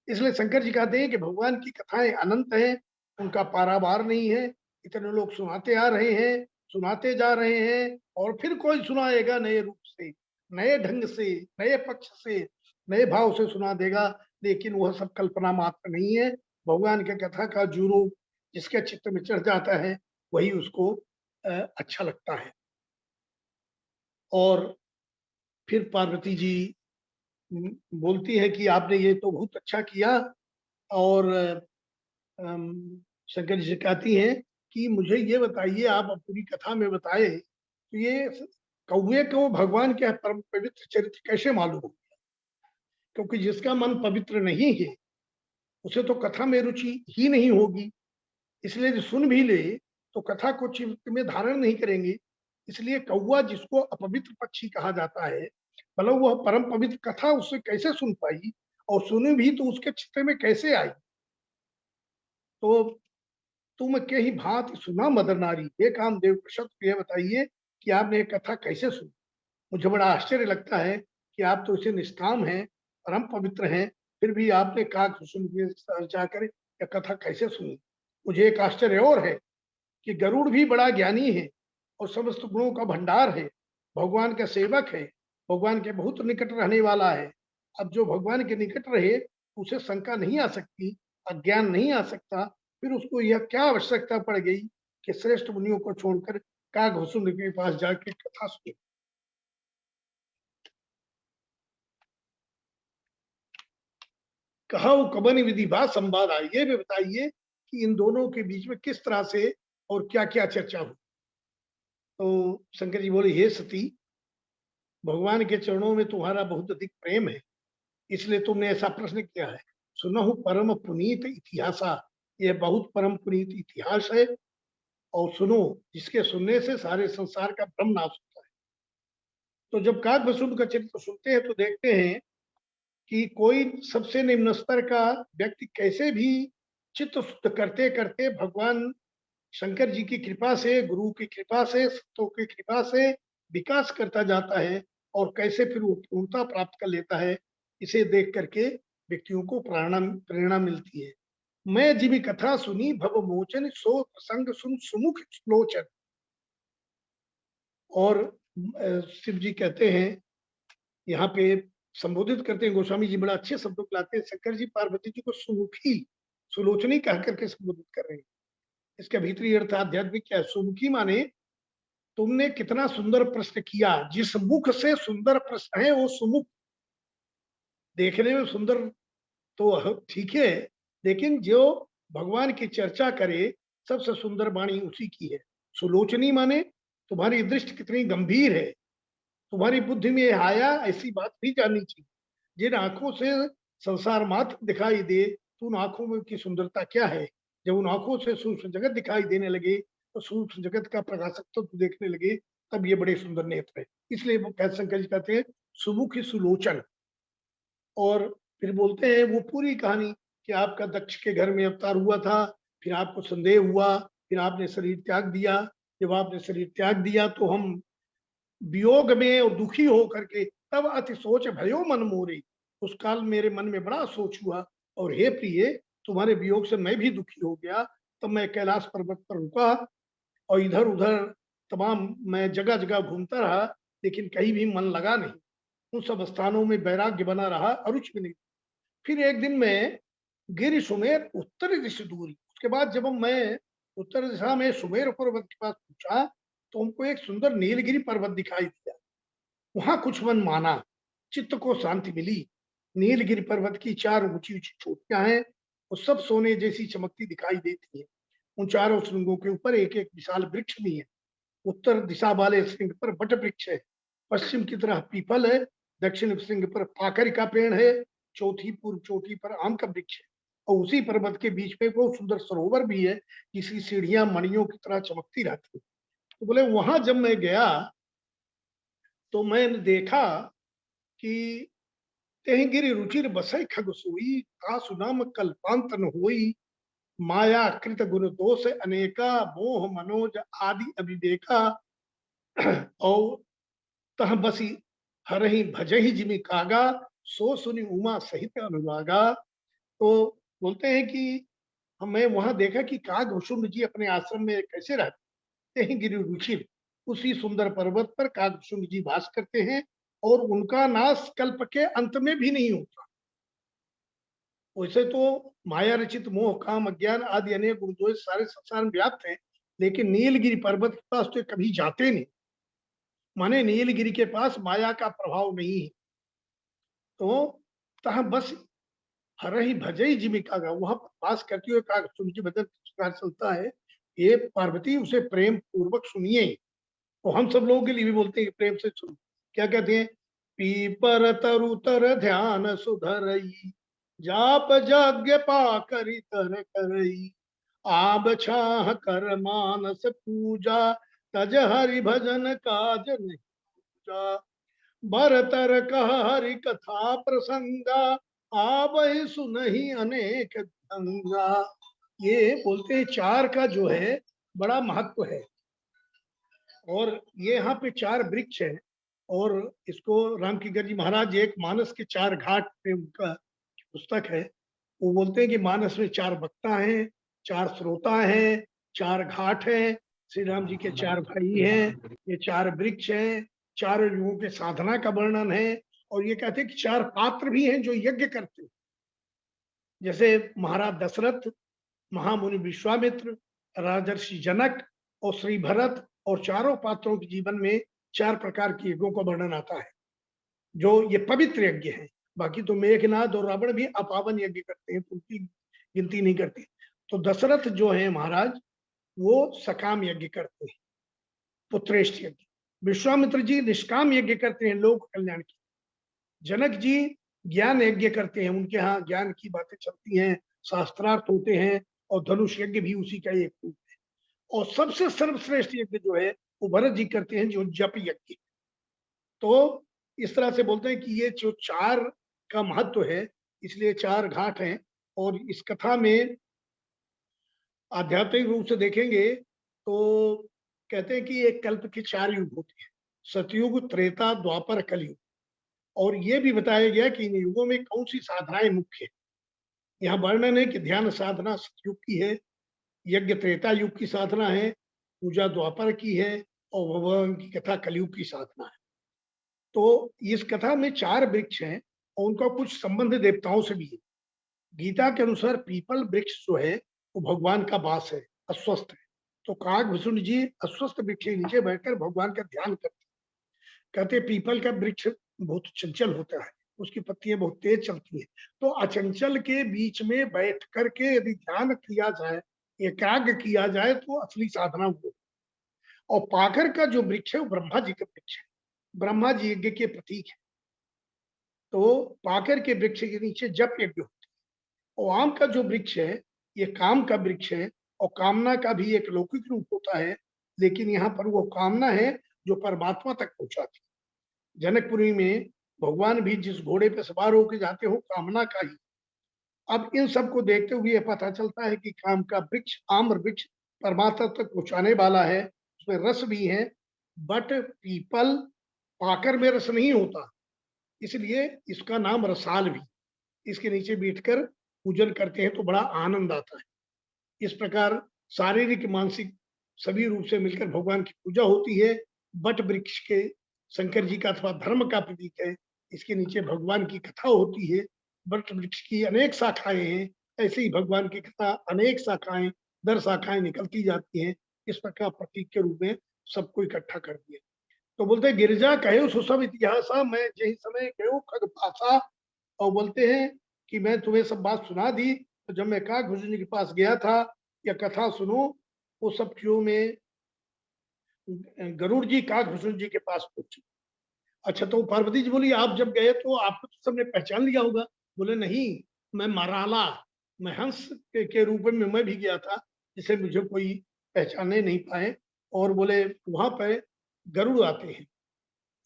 इसलिए शंकर जी कहते हैं कि भगवान की कथाएं अनंत हैं, उनका पारावार नहीं है। इतने लोग सुनाते आ रहे हैं, सुनाते जा रहे हैं और फिर कोई सुनाएगा नए रूप से, नए ढंग से, नए पक्ष से, नए भाव से सुना देगा, लेकिन वह सब कल्पना मात्र नहीं है। भगवान की कथा का जो रूप जिसके चित्त में चढ़ जाता है वही उसको अच्छा लगता है। और फिर पार्वती जी बोलती है कि आपने ये तो बहुत अच्छा किया और शंकर जी से कहती हैं कि मुझे ये बताइए, आप पूरी कथा में बताए तो ये कौवे को भगवान के परम पवित्र चरित्र कैसे मालूम हो गया? क्योंकि जिसका मन पवित्र नहीं है उसे तो कथा में रुचि ही नहीं होगी। इसलिए जो सुन भी ले तो कथा को चित्त में धारण नहीं करेंगे। इसलिए कौवा जिसको अपवित्र पक्षी कहा जाता है, मतलब वह परम पवित्र कथा उससे कैसे सुन पाई और सुनी भी तो उसके चित्त में कैसे आई? तो तुम के ही भांति सुना मदर नारी। हे कामदेव कृष्ण, ये बताइए कि आपने ये कथा कैसे सुनी। मुझे बड़ा आश्चर्य लगता है कि आप तो इसे निष्काम हैं, परम पवित्र हैं, फिर भी आपने काग सुन के जाकर यह कथा कैसे सुनी। मुझे एक आश्चर्य और है कि गरुड़ भी बड़ा ज्ञानी है और समस्त गुणों का भंडार है, भगवान का सेवक है, भगवान के बहुत निकट रहने वाला है। अब जो भगवान के निकट रहे उसे शंका नहीं आ सकती, अज्ञान नहीं आ सकता, फिर उसको यह क्या आवश्यकता पड़ गई कि श्रेष्ठ मुनियों को छोड़कर कागभूषुंड के पास जाके कथा सुने। कहा कबन विधि बा संवाद आई। ये भी बताइए कि इन दोनों के बीच में किस तरह से और क्या क्या चर्चा हुई। तो शंकर जी बोले, हे सती, भगवान के चरणों में तुम्हारा बहुत अधिक प्रेम है, इसलिए तुमने ऐसा प्रश्न किया है। सुनहु परम पुनीत इतिहासा, यह बहुत परम पुनीत इतिहास है, और सुनो, जिसके सुनने से सारे संसार का भ्रम नाश होता है। तो जब कागभूषुंड का चरित्र सुनते हैं तो देखते हैं कि कोई सबसे निम्न स्तर का व्यक्ति कैसे भी चित्त शुद्ध करते करते भगवान शंकर जी की कृपा से, गुरु की कृपा से, संतों की कृपा से विकास करता जाता है, और कैसे फिर वो पूर्णता प्राप्त कर लेता है, इसे देख करके व्यक्तियों को प्रेरणा प्रेरणा मिलती है। मैं जिमी कथा सुनी भव मोचन, सो प्रसंग सुन सुमुख लोचन। और शिव जी कहते हैं, यहाँ पे संबोधित करते हैं, गोस्वामी जी बड़ा अच्छे शब्दों को लाते हैं, शंकर जी पार्वती जी को सुमुखी, सुलोचनी कह करके संबोधित कर रहे हैं। इसका भीतरी अर्थ आध्यात्मिक क्या है। सुमुखी माने तुमने कितना सुंदर प्रश्न किया, जिस मुख से सुंदर प्रश्न है वो सुमुख। देखने में सुंदर तो ठीक है, लेकिन जो भगवान की चर्चा करे सबसे सुंदर वाणी उसी की है। सुलोचनी माने तुम्हारी दृष्टि कितनी गंभीर है, तुम्हारी बुद्धि में आया, ऐसी बात भी जाननी चाहिए। जिन आंखों से संसार मात्र दिखाई दे, तो उन आंखों में की सुंदरता क्या है। जब उन आंखों से सूक्ष्म जगत दिखाई देने लगे, तो सूक्ष्म जगत का प्रकाशक तो देखने लगे, तब ये बड़े सुंदर नेत्र है। इसलिए वो शंकर जी कहते हैं सुमुख सुलोचन। और फिर बोलते हैं वो पूरी कहानी कि आपका दक्ष के घर में अवतार हुआ था, फिर आपको संदेह हुआ, फिर आपने शरीर त्याग दिया। जब आपने शरीर त्याग दिया तो हम वियोग में और दुखी हो करके, तब अति सोच भयो मन मोरे, उस काल मेरे मन में बड़ा सोच हुआ, और हे प्रिय, तुम्हारे वियोग से मैं भी दुखी हो गया। तब मैं कैलाश पर्वत पर रुका और इधर उधर तमाम मैं जगह जगह घूमता रहा, लेकिन कहीं भी मन लगा नहीं। उन सब स्थानों में वैराग्य बना रहा, अरुच भी नहीं। फिर एक दिन मैं गिरि सुमेर उत्तर दिशा दूरी, उसके बाद जब मैं उत्तर दिशा में सुमेर पर्वत के पास पहुंचा, तो हमको एक सुंदर नीलगिरी पर्वत दिखाई दिया। वहां कुछ मन माना, चित्त को शांति मिली। नीलगिरी पर्वत की 4 ऊंची ऊंची चोटियां हैं, वो सब सोने जैसी चमकती दिखाई देती है। उन चारों श्रृंगों के ऊपर एक एक विशाल वृक्ष भी है। उत्तर दिशा वाले श्रृंग पर बट वृक्ष है, पश्चिम की तरफ पीपल है, दक्षिण श्रृंग पर पाकर का पेड़ है, चौथी पूर्व चोटी पर आम का वृक्ष है, और उसी पर्वत के बीच में वो सुंदर सरोवर भी है, जिसकी सीढ़ियां मणियों की तरह चमकती रहती है। तो बोले वहां जब मैं गया तो मैंने देखा कि तेहि गिरि रुचिर बसई खग सोई, का सुनाम कल्पांतन होई, माया कृत गुण दोष अनेका, मोह मनोज आदि अभिवेका, और तह बसी हरहि भजहि जिमि कागा, सो सुनि उमा सहित अनुरागा। तो बोलते हैं कि हमें वहां देखा कि कागभूषुंड जी अपने आश्रम में कैसे रहते हैं। गिरि रुचिर, उसी सुंदर पर्वत पर कागभूषुंड जी वास करते हैं, और उनका नाश कल्प के अंत में भी नहीं होता। वैसे तो माया रचित मोह काम अज्ञान आदि अनेक गुण जो सारे संसार में व्याप्त हैं, लेकिन नीलगिरी पर्वत के पास तो कभी जाते नहीं। माने नीलगिरी के पास माया का प्रभाव नहीं है। तो तह बस हर ही भजई जीविका का, वहां पास करती हुए का सुनकी भजन चलता है। ये पार्वती उसे प्रेम पूर्वक सुनिए। तो हम सब लोगों के लिए भी बोलते हैं कि प्रेम से सुनो। क्या कहते हैं, पीपर तरु तर ध्यान सुधरई, जाप यज्ञ पा करी तर करई, आब छाह कर मानस पूजा, तज हरि भजन काज नहीं पूजा, भरतर कह हरि कथा प्रसंगा, आब सुनहि अनेक गंगा। ये बोलते हैं चार का जो है बड़ा महत्व है। और ये यहाँ पे चार वृक्ष है, और इसको रामकिंकर जी महाराज एक मानस के चार घाट पे उनका पुस्तक है। वो बोलते हैं कि मानस में चार वक्ता हैं, चार श्रोता हैं, चार घाट हैं, श्री राम जी के चार भाई हैं, ये चार वृक्ष हैं, चार युगों के साधना का वर्णन है। और ये कहते हैं कि चार पात्र भी हैं जो यज्ञ करते हैं, जैसे महाराज दशरथ, महामुनि विश्वामित्र, राजर्षि जनक और श्री भरत, और चारों पात्रों के जीवन में चार प्रकार के यज्ञों का वर्णन आता है जो ये पवित्र यज्ञ है। बाकी तो मेघनाद और रावण भी अपावन यज्ञ करते हैं, तो उनकी गिनती नहीं करते। तो दशरथ जो है महाराज, वो सकाम यज्ञ करते हैं, पुत्रेष्ठ यज्ञ। विश्वामित्र जी निष्काम यज्ञ करते हैं, लोक कल्याण की। जनक जी ज्ञान यज्ञ करते हैं, उनके यहाँ ज्ञान की बातें चलती हैं, शास्त्रार्थ होते हैं, और धनुष यज्ञ भी उसी का एक रूप है। और सबसे सर्वश्रेष्ठ यज्ञ जो है वो भरत जी करते हैं, जो जप यज्ञ। तो इस तरह से बोलते हैं कि ये जो चार का महत्व है, इसलिए चार घाट हैं। और इस कथा में आध्यात्मिक रूप से देखेंगे तो कहते हैं कि एक कल्प के चार युग होते हैं, सतयुग, त्रेता, द्वापर, कलयुग। और ये भी बताया गया कि इन युगों में कौन सी साधनाएं मुख्य है। यहाँ वर्णन है कि ध्यान साधना सतयुग की है, यज्ञ त्रेता युग की साधना है, पूजा द्वापर की है, और भगवान की कथा कलयुग की साधना है। तो इस कथा में चार वृक्ष हैं और उनका कुछ संबंध देवताओं से भी है। गीता के अनुसार पीपल वृक्ष जो है वो भगवान का वास है, अस्वस्थ है। तो काकभूषुंड जी अस्वस्थ वृक्ष के नीचे बैठकर भगवान का ध्यान करते हैं। कहते पीपल का वृक्ष बहुत चंचल होता है, उसकी पत्तियां बहुत तेज चलती हैं। तो अचंचल के बीच में बैठ करके यदि ध्यान किया जाए, एकाग्र किया जाए, तो असली साधना हो। और पाकर का जो वृक्ष है वो ब्रह्मा जी का वृक्ष है, ब्रह्मा जी यज्ञ के प्रतीक है। तो पाकर के वृक्ष के नीचे जप यज्ञ होता है। और आम का जो वृक्ष है ये काम का वृक्ष है, और कामना का भी एक लौकिक रूप होता है, लेकिन यहाँ पर वो कामना है जो परमात्मा तक पहुंचाती है। जनकपुरी में भगवान भी जिस घोड़े पे सवार होकर जाते हो, कामना का ही। अब इन सब को देखते हुए यह पता चलता है कि काम का वृक्ष, आम्र वृक्ष, परमात्मा तक पहुंचाने वाला है, उसमें रस भी है। बट पीपल पाकर में रस नहीं होता, इसलिए इसका नाम रसाल भी। इसके नीचे बैठकर पूजन करते हैं तो बड़ा आनंद आता है। इस प्रकार शारीरिक मानसिक सभी रूप से मिलकर भगवान की पूजा होती है। बट वृक्ष के शंकर जी का अथवा धर्म का प्रतीक है, इसके नीचे भगवान की कथा होती है। बट वृक्ष की अनेक शाखाएं हैं, ऐसे ही भगवान की कथा अनेक शाखाएं, दर शाखाएं निकलती जाती हैं। इस प्रकार प्रतीक के रूप में सबको इकट्ठा कर दिया। तो बोलते हैं गिरजा कहे सो सब इतिहासा, मैं यही समय कहो खग भाषा। और बोलते हैं कि मैं तुम्हें सब बात सुना दी। तो जब मैं काकभूषुंड जी के पास गया था, या कथा सुनो, वो सब क्यों में गरुड़ जी काकभूषुंड जी के पास पहुंचे। अच्छा, तो पार्वती जी बोली आप जब गए तो आपको तो सबने पहचान लिया होगा। बोले नहीं, मैं मराला, मैं हंस के रूप में मैं भी गया था, जिसे मुझे कोई पहचाने नहीं पाए। और बोले वहां पे गरुड़ आते हैं।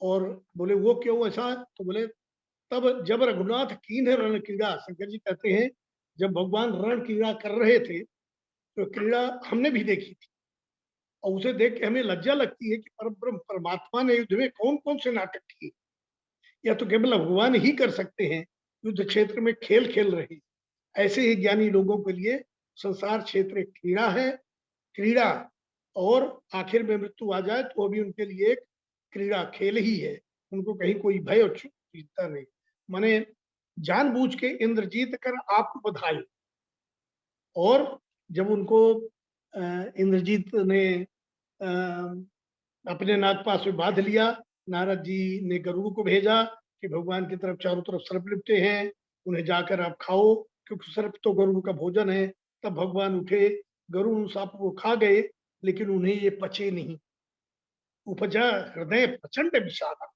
और बोले वो क्यों ऐसा, तो बोले तब जब रघुनाथ कीन रण क्रीड़ा, शंकर जी कहते हैं जब भगवान रण क्रीड़ा कर रहे थे, तो क्रीड़ा हमने भी देखी थी। और उसे देख के हमें लज्जा लगती है कि परब्रह्म परमात्मा ने युद्ध में कौन कौन से नाटक किए। या तो केवल भगवान ही कर सकते हैं, युद्ध क्षेत्र में खेल खेल रहे हैं। ऐसे ही ज्ञानी लोगों के लिए संसार क्षेत्र एक क्रीड़ा है, क्रीड़ा। और आखिर में मृत्यु आ जाए तो भी उनके लिए एक क्रीड़ा, खेल ही है। उनको कहीं कोई भय और चिंता नहीं। माने जानबूझ के इंद्रजीत कर आपको बधाई। और जब उनको इंद्रजीत ने अपने नागपाश में बांध लिया, नारद जी ने गरुड़ को भेजा कि भगवान की तरफ चारों तरफ सर्प लिपटे हैं, उन्हें जाकर आप खाओ, क्योंकि सर्प तो गरुड़ का भोजन है। तब भगवान उठे, गरुड़ उन सांप को खा गए, लेकिन उन्हें ये पचे नहीं। उपजा हृदय प्रचंड विषाद,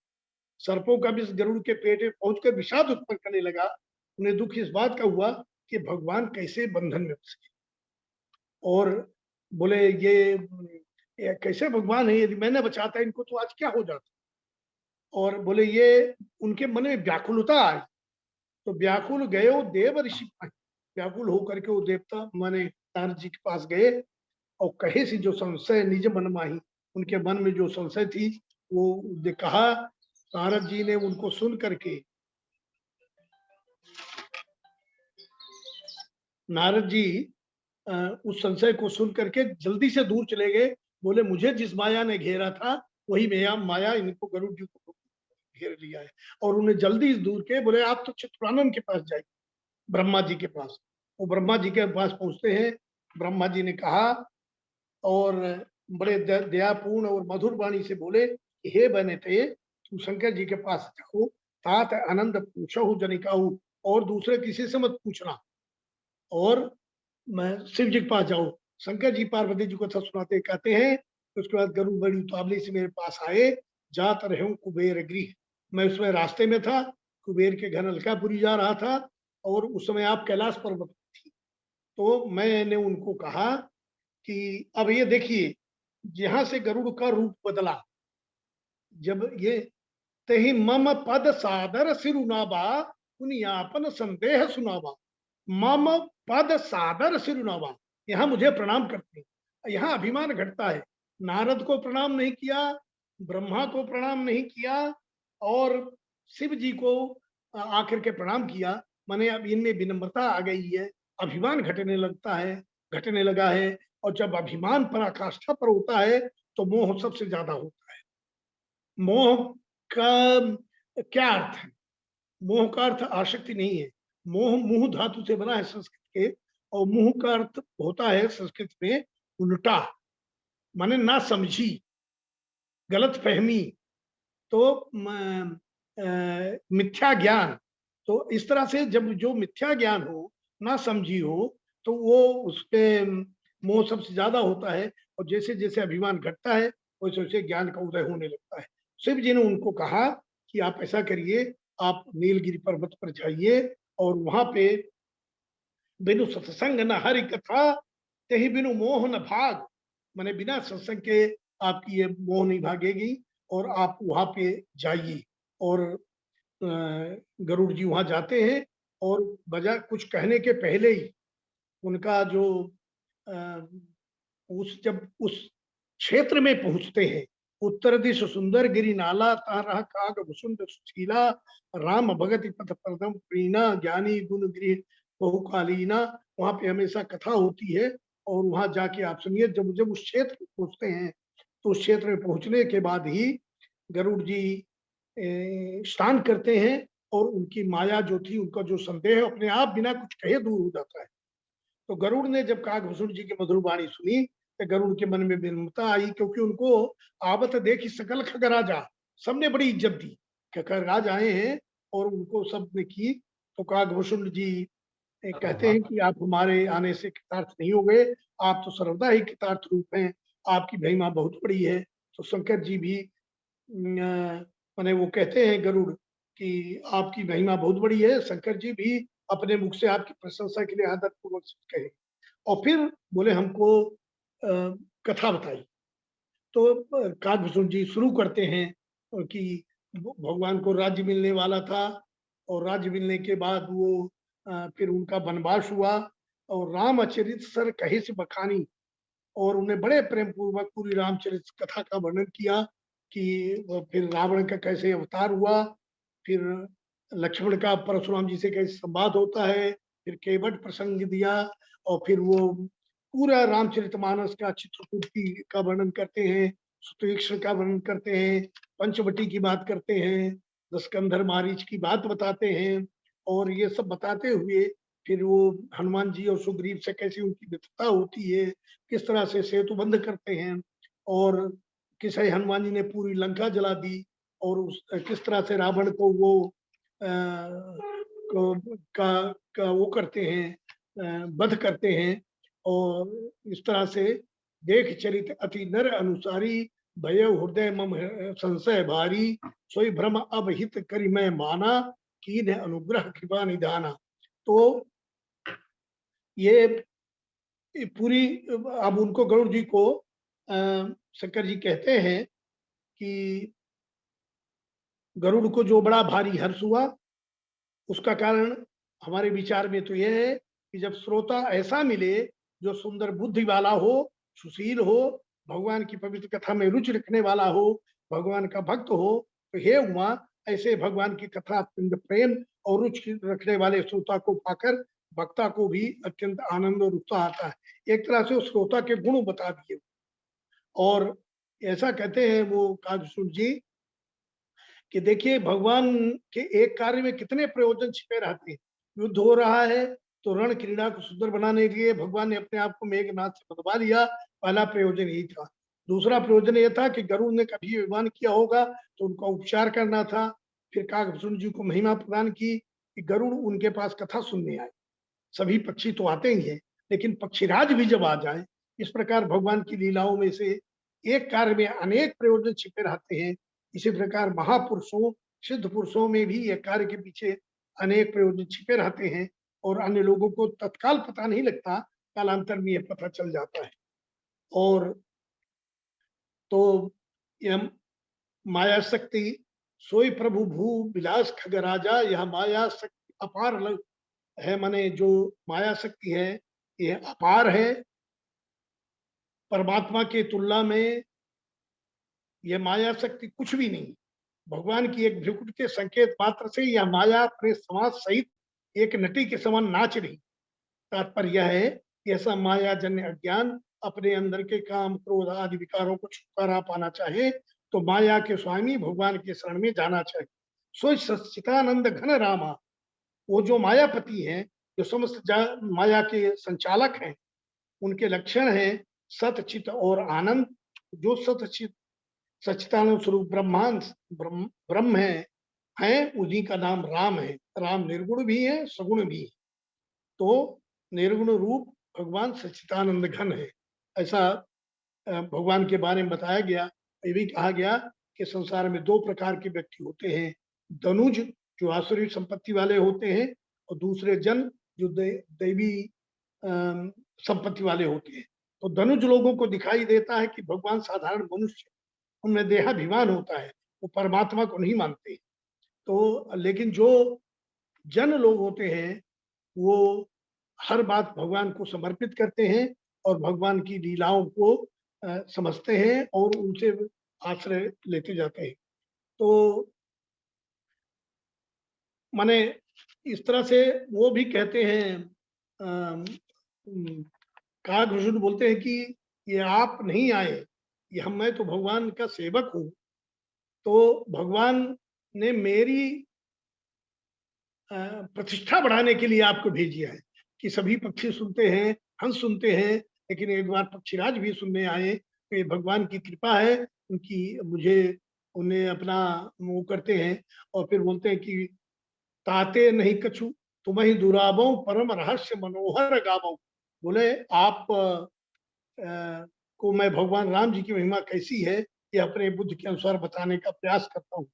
सर्पों का भी इस गरुड़ के पेट में पहुंचकर विषाद उत्पन्न करने लगा। उन्हें दुख इस बात का हुआ कि भगवान कैसे बंधन में फंस गए। और बोले ये कैसे भगवान है, यदि मैंने बचाता इनको तो आज क्या हो जाता। और बोले ये उनके मन में व्याकुलता आई। तो व्याकुल गयो देव ऋषि, व्याकुल होकर के वो देवता माने नारद जी के पास गए और कहे से जो संशय निज मन माही, उनके मन में जो संशय थी वो कहा। नारद जी ने उनको सुन करके, नारद जी उस संशय को सुन करके जल्दी से दूर चले गए। बोले मुझे जिस माया ने घेरा था वही माया इनको गरुड़ जी को घेर लिया है। और उन्हें जल्दी दूर के बोले आप तो चित्रानन के पास जाइए, ब्रह्मा जी के पास। वो ब्रह्मा जी के पास पहुंचते हैं। ब्रह्मा जी ने कहा और बड़े दयापूर्ण और मधुर वाणी से बोले, हे बने थे तू शंकर जी के पास जाओ, तात आनंद पूछो जनिकाऊ, और दूसरे किसी से मत पूछना, और मैं शिव जी के पास जाऊं। शंकर जी पार्वती जी को कथा सुनाते कहते हैं, उसके बाद गरुड़ बड़ी उतावली से मेरे पास आए। जात रहे कुबेर गृह, मैं उसमें रास्ते में था, कुबेर के घर अलकापुरी जा रहा था, और उस समय आप कैलाश पर्वत पर थी। तो मैंने उनको कहा कि अब ये देखिए, जहां से गरुड़ का रूप बदला, जब ये तही मम पद सादर सिरुनाबा, पुनियापन संदेह सुनाबा। मम पद सादर सिरुनाबा, यहाँ मुझे प्रणाम करते हैं। यहाँ अभिमान घटता है। नारद को प्रणाम नहीं किया, ब्रह्मा को प्रणाम नहीं किया, और शिव जी को आकर के प्रणाम किया। माने अब इनमें विनम्रता आ गई है, अभिमान घटने लगता है, घटने लगा है। और जब अभिमान पराकाष्ठा पर होता है तो मोह सबसे ज्यादा होता है। मोह का क्या अर्थ है? मोह का अर्थ आसक्ति नहीं है। मोह मुह धातु से बना है संस्कृत के, और मुह का अर्थ होता है संस्कृत में उल्टा, माने ना समझी, गलत फहमी, तो मिथ्या ज्ञान। तो इस तरह से जब जो मिथ्या ज्ञान हो, ना समझी हो, तो वो उसपे मोह सबसे ज्यादा होता है। और जैसे जैसे अभिमान घटता है वैसे वैसे ज्ञान का उदय होने लगता है। शिव जी ने उनको कहा कि आप ऐसा करिए, आप नीलगिरी पर्वत पर जाइए, और वहां पे बिनु सत्संग न हरि कथा, तेहि बिनु मोह न भाग। माने बिना सत्संग के आपकी ये मोह नहीं भागेगी, और आप वहां पे जाइए। और गरुड़ जी वहां जाते हैं, और बजा कुछ कहने के पहले ही उनका जो अ, उस जब उस क्षेत्र में पहुंचते हैं, उत्तर दिश सुंदर गिरि नाला, तारह काग भुसुंड सुशीला, राम भगति पथ प्रदम प्रीना, ज्ञानी गुण गृह बहुकालीना। वहां पे हमेशा कथा होती है, और वहां जाके आप सुनिए। जब जब उस क्षेत्र में पहुंचते हैं, तो उस क्षेत्र में पहुंचने के बाद ही गरुड़ जी स्नान करते हैं, और उनकी माया जो थी, उनका जो संदेह है, अपने आप बिना कुछ कहे दूर हो जाता है। तो गरुड़ ने जब कागभूषण जी की मधुर वाणी सुनी, तो गरुड़ के मन में विनम्रता आई, क्योंकि उनको आवत देखी सकल खगराजा, सबने बड़ी इज्जत दी कि खगराज आए हैं, और उनको सबने की। तो कागभूषण जी कहते हैं कि आप हमारे आने से कृतार्थ नहीं हो गए, आप तो सर्वदा ही कृतार्थ रूप हैं, आपकी महिमा बहुत बड़ी है। तो शंकर जी भी माने वो कहते हैं गरुड़ कि आपकी महिमा बहुत बड़ी है। शंकर जी भी अपने मुख से आपकी प्रशंसा के लिए आदर पूर्वक कहे, और फिर बोले हमको कथा बताई। तो कागभूषण जी शुरू करते हैं कि भगवान को राज्य मिलने वाला था, और राज्य मिलने के बाद वो फिर उनका वनवास हुआ, और राम अचरित सर कहे से बखानी, और उन्हें बड़े प्रेम पूर्वक पूरी रामचरित कथा का वर्णन किया कि फिर रावण का कैसे अवतार हुआ, फिर लक्ष्मण का परशुराम जी से कैसे संवाद होता है, फिर केवट प्रसंग दिया, और फिर वो पूरा रामचरितमानस का चित्रकूट की का वर्णन करते हैं, सुतीक्ष्ण का वर्णन करते हैं, पंचवटी की बात करते हैं, दशकंधर मारीच की बात बताते हैं। और ये सब बताते हुए फिर वो हनुमान जी और सुग्रीव से कैसी उनकी मित्रता होती है, किस तरह से सेतु बंद करते हैं, और किसे हनुमान जी ने पूरी लंका जला दी, और उस किस तरह से रावण को वो का वो करते हैं, वध करते हैं। और इस तरह से देख चरित अति नर अनुसारी, भय हृदय मम संशय भारी, सोई भ्रम अबहित करि मैं माना, कीन अनुग्रह कृपा निधाना। तो ये पूरी, अब उनको गरुड़ जी को शंकर जी कहते हैं कि गरुड़ को जो बड़ा भारी हर्ष हुआ, उसका कारण हमारे विचार में तो यह है कि जब श्रोता ऐसा मिले जो सुंदर बुद्धि वाला हो, सुशील हो, भगवान की पवित्र कथा में रुचि रखने वाला हो, भगवान का भक्त हो, तो हे उमा, ऐसे भगवान की कथा अत्यंत प्रेम और रुचि रखने वाले श्रोता को पाकर वक्ता को भी अत्यंत आनंद और उत्साह आता है। एक तरह से उस श्रोता के गुण बता दिए। और ऐसा कहते हैं वो कागभूषण जी कि देखिए भगवान के एक कार्य में कितने प्रयोजन छिपे रहते हैं। युद्ध हो रहा है तो रण क्रीड़ा को सुंदर बनाने के लिए भगवान ने अपने आप को मेघनाथ से बंधवा लिया। पहला प्रयोजन यही था। दूसरा प्रयोजन यह था कि गरुड़ ने कभी विमान किया होगा तो उनका उपचार करना था। फिर कागभूषण जी को महिमा प्रदान की कि गरुड़ उनके पास कथा सुनने आए। सभी पक्षी तो आते ही हैं, लेकिन पक्षीराज भी जब आ जाए, इस प्रकार भगवान की लीलाओं में से एक कार्य में अनेक प्रयोजन छिपे रहते हैं। इसी प्रकार महापुरुषों, सिद्ध पुरुषों में भी एक कार्य के पीछे अनेक प्रयोजन छिपे रहते हैं और अन्य लोगों को तत्काल पता नहीं लगता, कालांतर में यह पता चल जाता है। और तो यह माया शक्ति सोई प्रभु भू विलास खगराजा, यह माया शक्ति अपार है। माने जो माया शक्ति है यह अपार है। परमात्मा के तुलना में यह माया शक्ति कुछ भी नहीं। भगवान की एक भ्रुकुट के संकेत मात्र से यह माया अपने समाज सहित एक नटी के समान नाच रही। तात्पर्य यह है कि ऐसा माया जन्य अज्ञान अपने अंदर के काम क्रोध आदि विकारों को छुटकारा पाना चाहे तो माया के स्वामी भगवान के शरण में जाना चाहिए। सो सच्चिदानंद घन रामा, वो जो मायापति हैं, जो समस्त माया के संचालक हैं, उनके लक्षण हैं सत चित और आनंद। जो सत चित सच्चिदानंद स्वरूप ब्रह्म है उन्हीं का नाम राम है। राम निर्गुण भी है, सगुण भी है। तो निर्गुण रूप भगवान सच्चिदानंद घन है। ऐसा भगवान के बारे में बताया गया। ये भी कहा गया कि संसार में दो प्रकार के व्यक्ति होते हैं। धनुज जो आसुरी संपत्ति वाले होते हैं और दूसरे जन जो दैवी संपत्ति वाले होते हैं। तो धनुज लोगों को दिखाई देता है कि भगवान साधारण मनुष्य, उनमें देहाभिमान होता है, वो परमात्मा को नहीं मानते। तो लेकिन जो जन लोग होते हैं वो हर बात भगवान को समर्पित करते हैं और भगवान की लीलाओं को समझते हैं और उनसे आश्रय लेते जाते हैं। तो माने इस तरह से वो भी कहते हैं, कागभूषण बोलते हैं कि ये आप नहीं आए, ये मैं तो भगवान का सेवक हूं। तो भगवान ने मेरी प्रतिष्ठा बढ़ाने के लिए आपको भेजिया है कि सभी पक्षी सुनते हैं, हंस सुनते हैं, लेकिन एक बार पक्षीराज भी सुनने आए तो ये भगवान की कृपा है। उनकी मुझे उन्हें अपना वो करते हैं और फिर बोलते हैं कि ताते नहीं कछु तुम ही दुराबो परम रहस्य मनोहर गावो। बोले आप को मैं भगवान राम जी की महिमा कैसी है ये अपने बुद्धि के अनुसार बताने का प्रयास करता हूँ।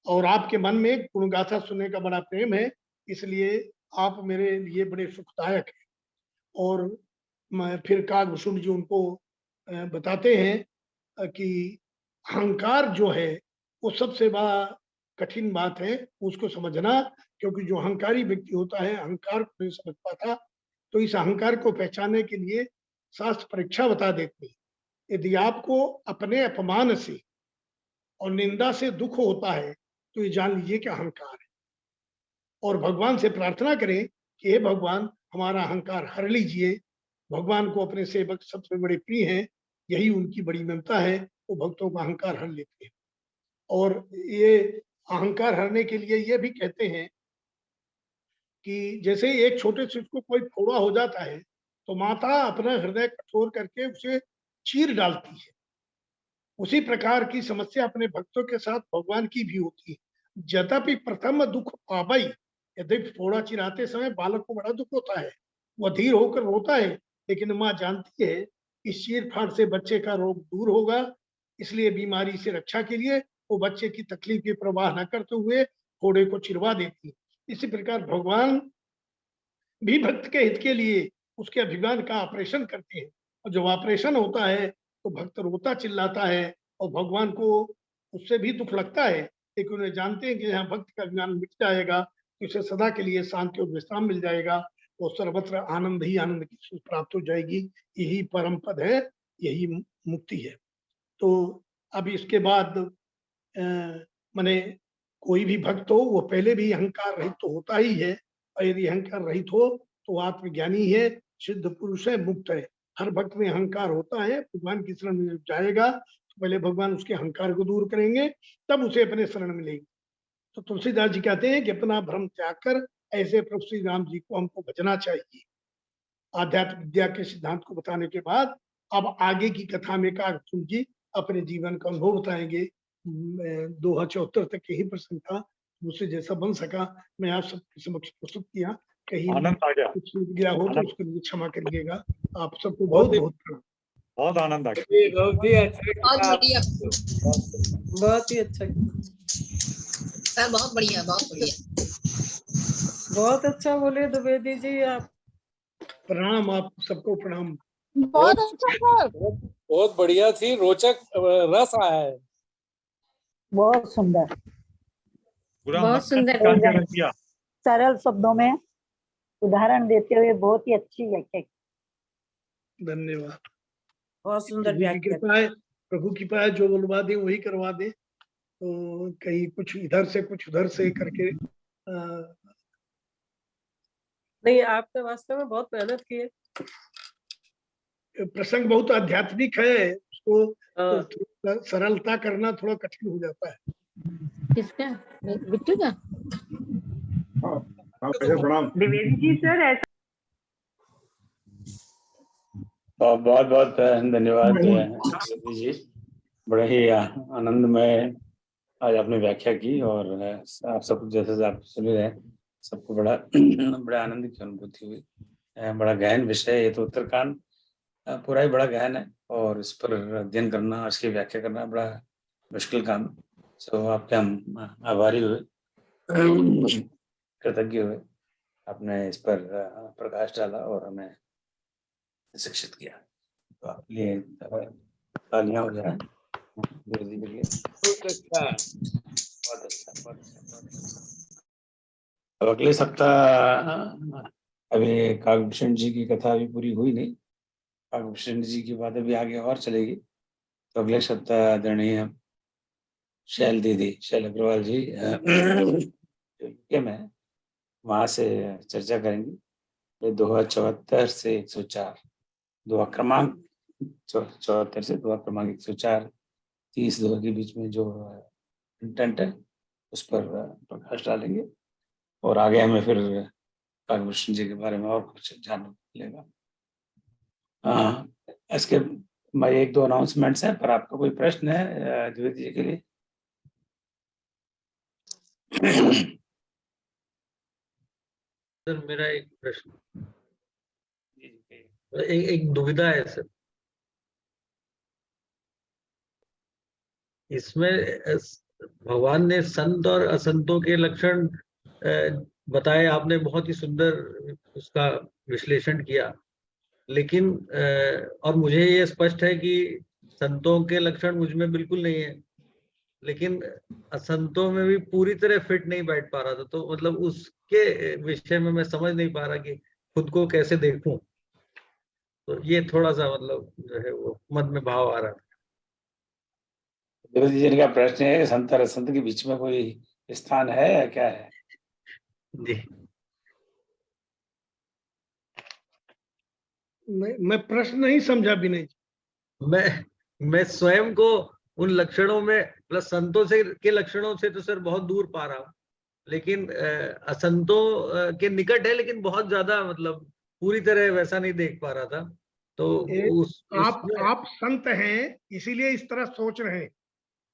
और आपके मन में गुणगाथा सुनने का बड़ा प्रेम है, इसलिए आप मेरे लिए बड़े सुखदायक हैं। और मैं फिर कागभूषण जी उनको बताते हैं कि अहंकार जो है वो सबसे बड़ा कठिन बात है उसको समझना। क्योंकि जो अहंकारी व्यक्ति होता है अहंकार को नहीं समझ पाता। तो इस अहंकार को पहचानने के लिए शास्त्र परीक्षा बता देते हैं। यदि आपको अपने अपमान से और निंदा से दुख होता है तो ये जान लीजिए कि अहंकार है। और भगवान से प्रार्थना करें कि हे भगवान हमारा अहंकार हर लीजिए। भगवान को अपने सेवक सबसे बड़े प्रिय हैं, यही उनकी बड़ी ममता है, वो भक्तों का अहंकार हर लेते हैं। और ये अहंकार हरने के लिए ये भी कहते हैं कि जैसे एक छोटे शिशु को कोई फोड़ा हो जाता है तो माता अपना हृदय कठोर करके उसे चीर डालती है। उसी प्रकार की समस्या अपने भक्तों के साथ भगवान की भी होती है। यद्यपि प्रथम दुख पावई, यदि फोड़ा चिराते समय बालक को बड़ा दुख होता है, वह धीर होकर रोता है, लेकिन माँ जानती है इस चीर फाड़ से बच्चे का रोग दूर होगा। इसलिए बीमारी से रक्षा के लिए वो बच्चे की तकलीफ की परवाह न करते हुए फोड़े को चिरवा देती है। इसी प्रकार भगवान भी भक्त के हित के लिए उसके अभिमान का ऑपरेशन करते हैं। और जब ऑपरेशन होता है तो भक्त रोता चिल्लाता है और भगवान को उससे भी दुख लगता है, लेकिन उन्हें जानते हैं कि यहाँ भक्त का अभिमान मिट जाएगा तो उसे सदा के लिए शांति और विश्राम मिल जाएगा। वो सर्वत्र आनंद ही आनंद की सुख प्राप्त हो जाएगी। यही परम पद है, यही मुक्ति है। तो अब इसके बाद माने कोई भी भक्त हो वो पहले भी अहंकार रहित तो होता ही है, और यदि अहंकार रहित हो तो आत्मज्ञानी है, सिद्ध पुरुष है, मुक्त है। हर भक्त में अहंकार होता है, भगवान की शरण में जब जाएगा तो पहले भगवान उसके अहंकार को दूर करेंगे, तब उसे अपने शरण मिलेगी। तो तुलसीदास जी कहते हैं कि अपना भ्रम त्याग कर ऐसे प्रभु श्री राम जी को हमको भजना चाहिए। आध्यात्म विद्या के सिद्धांत को बताने के बाद अब आगे की कथा में कागभूषण जी अपने जीवन का अनुभव बताएंगे। 274 तक यही प्रसंग था, मुझसे जैसा बन सका मैं आप सबके समक्ष प्रस्तुत किया। कहीं आनंद आ गया, कुछ छूट गया हो तो आनंद। उसके लिए क्षमा करिएगा। आप सबको बहुत बहुत प्रणाम। बहुत आनंद आ गया। बहुत ही अच्छा बहुत बढ़िया, बहुत ही अच्छा, सर बहुत बढ़िया, बहुत बढ़िया। बहुत अच्छा बोले द्विवेदी जी आप। प्रणाम, आप सबको प्रणाम। बहुत अच्छा सर, बहुत बढ़िया थी, रोचक रस आया है। बहुत सुंदर, पूरा बहुत मन सुंदर। का कर दिया। सरल शब्दों में उदाहरण देते हुए बहुत ही अच्छी व्याख्या की। धन्यवाद। बहुत सुंदर प्रभु की व्याख्या। कृपा है, प्रभु की कृपा है, जो बोलवा दे वही करवा दे। तो कहीं कुछ इधर से कुछ उधर से करके नहीं, आपने वास्तव में बहुत मेहनत की है। प्रसंग बहुत आध्यात्मिक है, उसको हाँ। थोड़ा सरलता करना थोड़ा कठिन हो जाता है। किसका? बिट्टू का? प्रणाम। द्विवेदी जी सर, बहुत बहुत धन्यवाद द्विवेदी जी। बड़े ही आनंदमय आज आपने व्याख्या की, और आप सब जैसे आप सुन रहे हैं सबको बड़ा बड़ा आनंद की अनुभूति हुई। बड़ा गहन विषय है ये तो, उत्तरकांड पूरा ही बड़ा गहन है, और इस पर अध्ययन करना, इसकी व्याख्या करना बड़ा मुश्किल काम है। सो आपके हम आभारी हुए, कृतज्ञ हुए, आपने इस पर प्रकाश डाला और हमें शिक्षित किया। तो आपके लिए तालियां हो जाए द्विवेदी के लिए। बहुत अच्छा, बहुत अच्छा, बहुत अच्छा। अब अगले सप्ताह अभी कागभूषण जी की कथा अभी पूरी हुई नहीं, कागभूषण जी की बात अभी आगे और चलेगी। तो अगले सप्ताह आदरणीय शैल दीदी, शैल अग्रवाल जी जो यूके में है, वहाँ से चर्चा करेंगी। 274 से 104, दुआ क्रमांक 74 से दुआ क्रमांक 104, 30 दुआ के बीच में जो इंटेंट है उस पर प्रकाश डालेंगे, और आगे हमें फिर कागभूषण जी के बारे में और कुछ जानने मिलेगा। इसके एक दो अनाउंसमेंट्स हैं, पर आपका कोई प्रश्न है द्विवेदी जी के लिए? सर मेरा एक प्रश्न, एक दुविधा है सर। इसमें भगवान ने संत और असंतों के लक्षण बताए, आपने बहुत ही सुंदर उसका विश्लेषण किया, लेकिन और मुझे ये स्पष्ट है कि संतों के लक्षण मुझ में बिल्कुल नहीं है, लेकिन असंतों में भी पूरी तरह फिट नहीं बैठ पा रहा था। तो मतलब उसके विषय में मैं समझ नहीं पा रहा कि खुद को कैसे देखूं। तो ये थोड़ा सा मतलब जो है वो मन में भाव आ रहा था। द्विवेदी जी का प्रश्न है, संत और असंत के बीच में कोई स्थान है या क्या है? जी, मैं प्रश्न नहीं समझा भी नहीं। मैं स्वयं को उन लक्षणों में प्लस संतों से के लक्षणों से तो सर बहुत दूर पा रहा हूँ, लेकिन असंतों के निकट है, लेकिन बहुत ज्यादा मतलब पूरी तरह वैसा नहीं देख पा रहा था। तो आप संत हैं इसीलिए इस तरह सोच रहे हैं।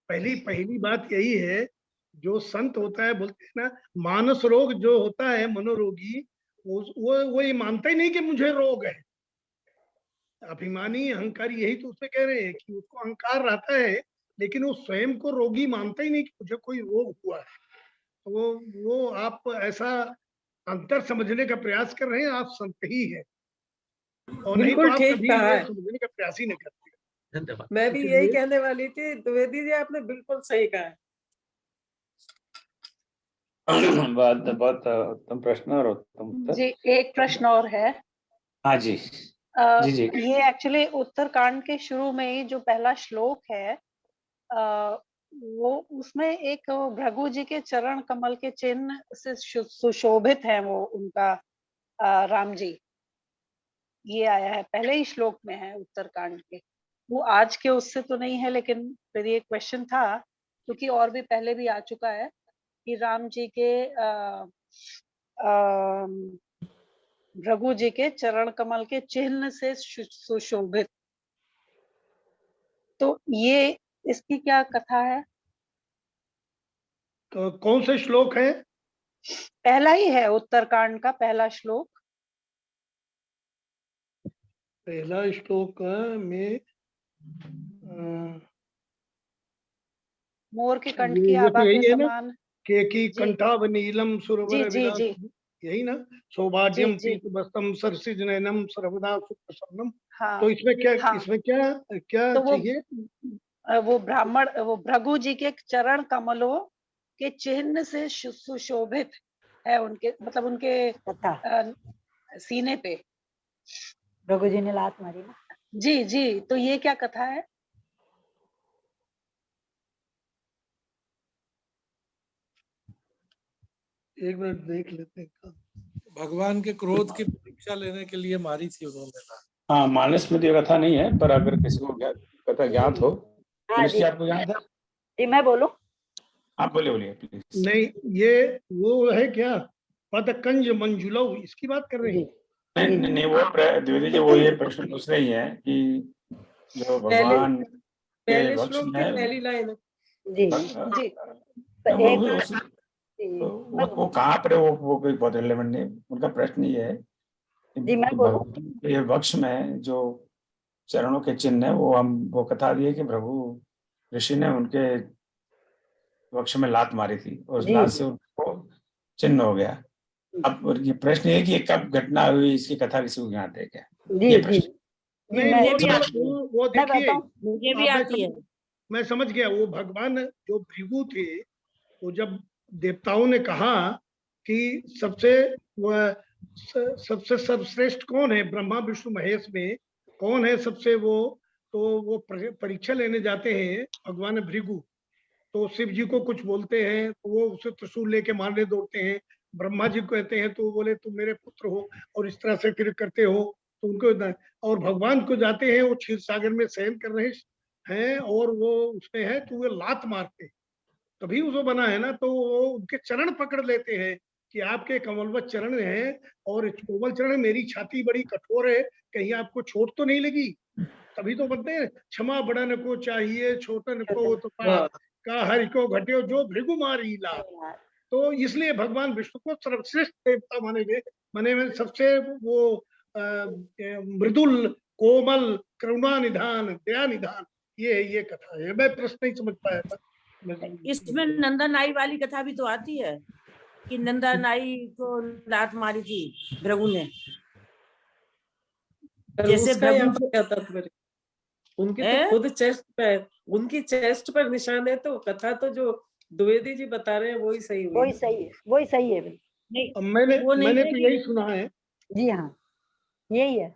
पहली बात यही है, जो संत होता है, बोलते हैं ना, मानस रोग जो होता है, मनोरोगी, वो ये मानता ही नहीं कि मुझे रोग है। अभिमानी अहंकारी यही तो उसे कह रहे हैं कि उसको अहंकार रहता है, लेकिन वो स्वयं को रोगी मानता ही नहीं कि मुझे कोई रोग हुआ है। तो वो आप ऐसा अंतर समझने का प्रयास कर रहे हैं, आप संत ही हैं, और नहीं तो बिल्कुल आप ठीक कभी कहा ये है। समझने का प्रयास ही नहीं करते। धन्यवाद। मैं भी यही कहने वाली थी, द्विवेदी जी आपने बिल्कुल सही कहा है। बहुत बहुत उत्तम प्रश्न और उत्तम उत्तर। जी, एक प्रश्न और है। हाँ जी जी जी। ये एक्चुअली उत्तरकांड के शुरू में ही जो पहला श्लोक है, वो उसमें एक भृगु जी के चरण कमल के चिन्ह से सुशोभित है वो उनका राम जी। ये आया है, पहले ही श्लोक में है उत्तरकांड के। वो आज के उससे तो नहीं है, लेकिन फिर ये क्वेश्चन था क्योंकि और भी पहले भी आ चुका है कि राम जी के भृगु जी के चरण कमल के चिन्ह से सुशोभित। तो ये इसकी क्या कथा है? तो कौन से श्लोक है? पहला ही है उत्तरकांड का पहला श्लोक। पहला श्लोक में मोर के कंठ ये की तो आभा के यही है ना? समान। केकी जी। कंठाव नीलम सुरवर जी, जी, जी। यही ना? सौभाग्यम जी, जी। पीतवस्त्रम सरसिज नयनम सर्वदा सुप्रसन्नम। हाँ, तो इसमें क्या हाँ। इसमें क्या क्या तो चाहिए? वो भृगु जी के चरण कमलों के चिन्ह से सुशोभित है, उनके मतलब उनके कथा सीने पे। भृगु जी ने लात मारी ना। जी, जी। तो ये क्या कथा है? एक मिनट देख लेते हैं। भगवान के क्रोध की परीक्षा लेने के लिए मारी थी उन्होंने ना। हाँ, मानस में तो ये कथा नहीं है, पर अगर किसी को कथा ज्ञात हो, हाँ निश्चय जी आपको याद है? जी, मैं बोलूं? आप बोलिए बोलिए प्लीज। नहीं, ये वो है क्या? पदकंज मंजुलव, इसकी बात कर रहे जी हैं? नहीं नहीं, वो द्विवेदी जी वो ये प्रश्न पूछ रही है कि जो भगवान के पहले वक्ष श्लोक में की पहली लाइन। जी जी। तो वो एक उस- जी, वो कहाँ पर है, वो कोई बहुत रिलेवेंट नहीं। उनका प्रश्न ये है जी, मैं कि बोलूं? भगवान के वक्ष में जो चरणों के चिन्ह है, वो कथा दी है कि प्रभु ऋषि ने उनके वक्ष में लात मारी थी और उस जी, लात से उनको चिन्ह हो गया। अब ये प्रश्न है कि ये कब घटना हुई, इसकी कथा किसी को ज्ञात है क्या? जी ये जी प्रश्न। जी, नहीं, मैं वो मैं देखिए, बताऊं? मुझे भी हाँ, आती है। मैं समझ गया। वो भगवान जो भृगु थे, वो जब देवताओं ने कहा कि सबसे सर्वश्रेष्ठ कौन है ब्रह्मा विष्णु महेश में, कौन है सबसे वो, तो वो परीक्षा लेने जाते हैं भगवान भृगु। तो शिव जी को कुछ बोलते हैं तो वो उसे त्रिशूल लेके मारने दौड़ते हैं। ब्रह्मा जी को कहते हैं तो वो बोले तुम मेरे पुत्र हो और इस तरह से फिर करते हो, तो उनको और भगवान को जाते हैं, वो क्षीर सागर में शयन कर रहे हैं और वो उसमें है तो वो लात मारते, तभी उसको बना है ना। तो वो उनके चरण पकड़ लेते हैं कि आपके कमलवत चरण है और कोमल चरण है, मेरी छाती बड़ी कठोर है, कहीं आपको चोट तो नहीं लगी। तभी तो बनते हैं, क्षमा बड़न को चाहिए छोटन को तो का हरि को घटे जो भृगु मारी लात। तो इसलिए भगवान विष्णु को सर्वश्रेष्ठ देवता माने में सबसे वो मृदुल कोमल करुणा निधान दया निधान, ये कथा है। मैं प्रश्न नहीं समझ पाया था। इसमें नंदा नाई वाली कथा भी तो आती है कि नंदा नाई को लात मारी थी भृगु ने। जैसे उसका यहाँ भृगु पर क्या तात्पर्य? उनकी तो है? खुद चेस्ट पे, उनकी चेस्ट पर निशान है, तो कथा तो जो द्विवेदी जी बता रहे हैं वही सही हुई। वही सही है, वही सही है। नहीं, अब वो नहीं मैंने है तो कि- यही सुना है। जी हाँ, यही है।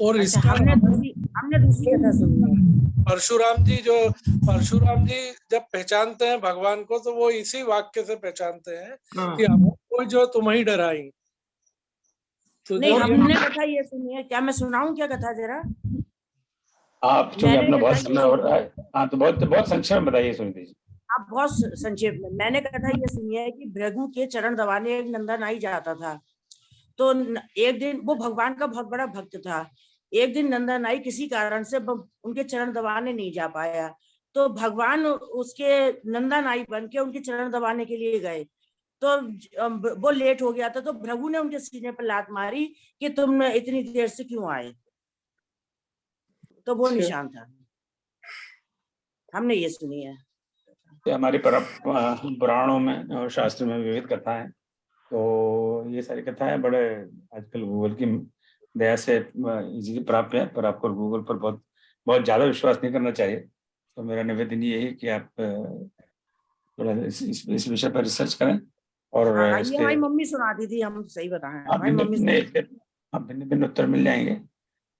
और अच्छा, इसका हमने दूसरी कथा सुनी है। परशुराम जी जब पहचानते हैं भगवान को तो वो इसी वाक्य से पहचानते हैं हाँ। कि हम कोई जो तुम ही डराई। तो नहीं, जब हमने कथा ये सुनी है। क्या मैं सुनाऊं क्या कथा जरा? आप चूंकि मैंने अपना बहुत कथा ये समय हो सुनी रहा है। है, हाँ तो बहुत संक्षेप में बताइए सुनीति जी। आप बहुत संक्षेप में। मैंने कथा ये सुनी है कि भृगु के चरण दबाने एक नंदा नाई जाता था। तो एक दिन वो भगवान का बहुत बड़ा भक्त था। एक दिन नंदा नाई किसी कारण से उनके चरण दबाने नहीं जा पाया, तो भगवान उसके नंदा नाई बन के उनके चरण दबाने के लिए गए। तो वो लेट हो गया था, तो भृगु ने उनके सीने पर लात मारी कि तुम इतनी देर से क्यों आए। तो वो निशान था। हमने ये सुनी है। हमारी पुराणों में और शास्त्र में विविध कथाएं, तो ये सारी कथाएं बड़े आजकल गूगल की दया से इजीली प्राप्त है, पर आपको गूगल पर बहुत ज्यादा विश्वास नहीं करना चाहिए। तो मेरा निवेदन ये है कि आप थोड़ा इस विषय पर रिसर्च करें और हाँ, ये इसके हमारी मम्मी सुनाती थी, हम सही बताएं, हमारी मम्मी भिन्न भिन्न उत्तर मिल जाएंगे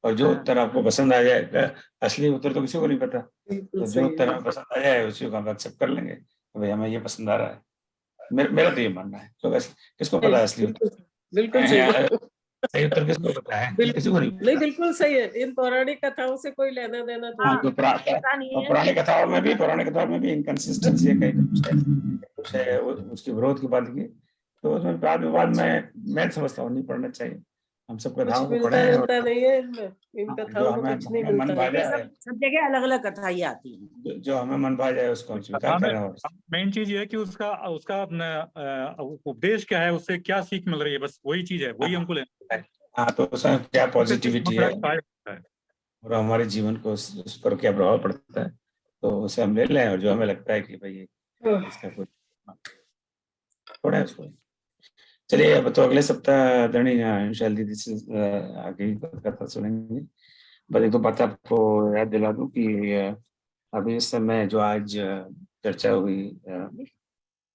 और जो हाँ। उत्तर आपको पसंद आ जाए, असली उत्तर तो किसी को नहीं पता, बिल्कुल तो जो सही उत्तर है। हमें पसंद आ जाए उसी को हम एक्सेप्ट कर लेंगे, तो भाई हमें ये पसंद आ रहा है। मेरा तो ये मानना है, तो बस किसको पता है असली उत्तर? बिल्कुल सही है। सही उत्तर किसको पता है? बिल्कुल किसी को नहीं नहीं, पता। बिल्कुल सही है। इन पौराणिक कथाओं से कोई लेना देना तो हाँ, नहीं। तो पता नहीं है। पुराने कथाओं में भी इनकंसिस्टेंसी है, कहीं कुछ है उसकी विरोध की बात की, तो उसमें वाद विवाद में मैं समझता हूँ नहीं पढ़ना चाहिए। हम सब कुछ कथाओं को मिलता पढ़े जुलता और नहीं है इनमें, इन जो कथाओं में कुछ नहीं हमें मन मिलता भा है। जाए, सब जगह अलग अलग कथा ही आती है। जो हमें मन भा जाए उसको हम स्वीकार कथा में करें। और मेन चीज ये है कि उसका उसका उपदेश क्या है, उससे क्या सीख मिल रही है, बस वही चीज है, वही हमको लेना हाँ, तो उसमें क्या पॉजिटिविटी है है। और हमारे जीवन को उस पर क्या प्रभाव पड़ता है, तो उसे हम ले लें, और जो हमें लगता है कि भाई इसका कुछ थोड़ा है उसको। चलिए, अब तो अगले सप्ताह आदरणीय शैल दीदी से आगे की कथा सुनेंगे। बस एक तो बात आपको याद दिला दूं कि अभी इस समय जो आज चर्चा हुई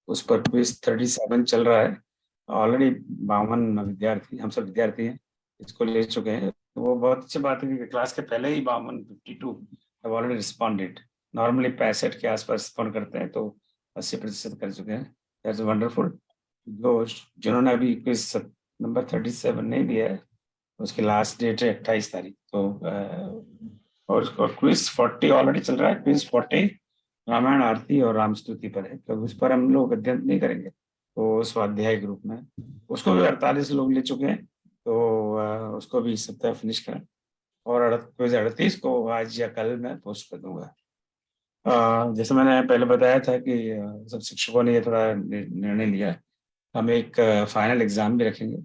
उस पर क्विज 37 चल रहा है। ऑलरेडी 52 विद्यार्थी, हम सब विद्यार्थी हैं, इसको ले चुके हैं। तो वो बहुत अच्छी बात है कि क्लास के पहले ही 52 हैव ऑलरेडी रिस्पॉन्डेड। नॉर्मली 65 के आसपास रिस्पॉन्ड करते हैं, तो 80% कर चुके हैं। That's wonderful. जिन्होंने अभी क्विज नंबर 37 नहीं दिया है, उसकी लास्ट डेट है 28 तारीख। तो और क्विज 40 ऑलरेडी चल रहा है। क्विज 40 रामायण आरती और राम स्तुति पर है, तो उस पर हम लोग अध्ययन नहीं करेंगे, तो स्वाध्याय ग्रुप में उसको भी 48 लोग ले चुके हैं, तो उसको भी इस सप्ताह फिनिश करें। और क्विज 38 को आज या कल मैं पोस्ट कर दूंगा। जैसे मैंने पहले बताया था कि सब शिक्षकों ने ये थोड़ा निर्णय लिया है, हम एक फाइनल एग्जाम भी रखेंगे।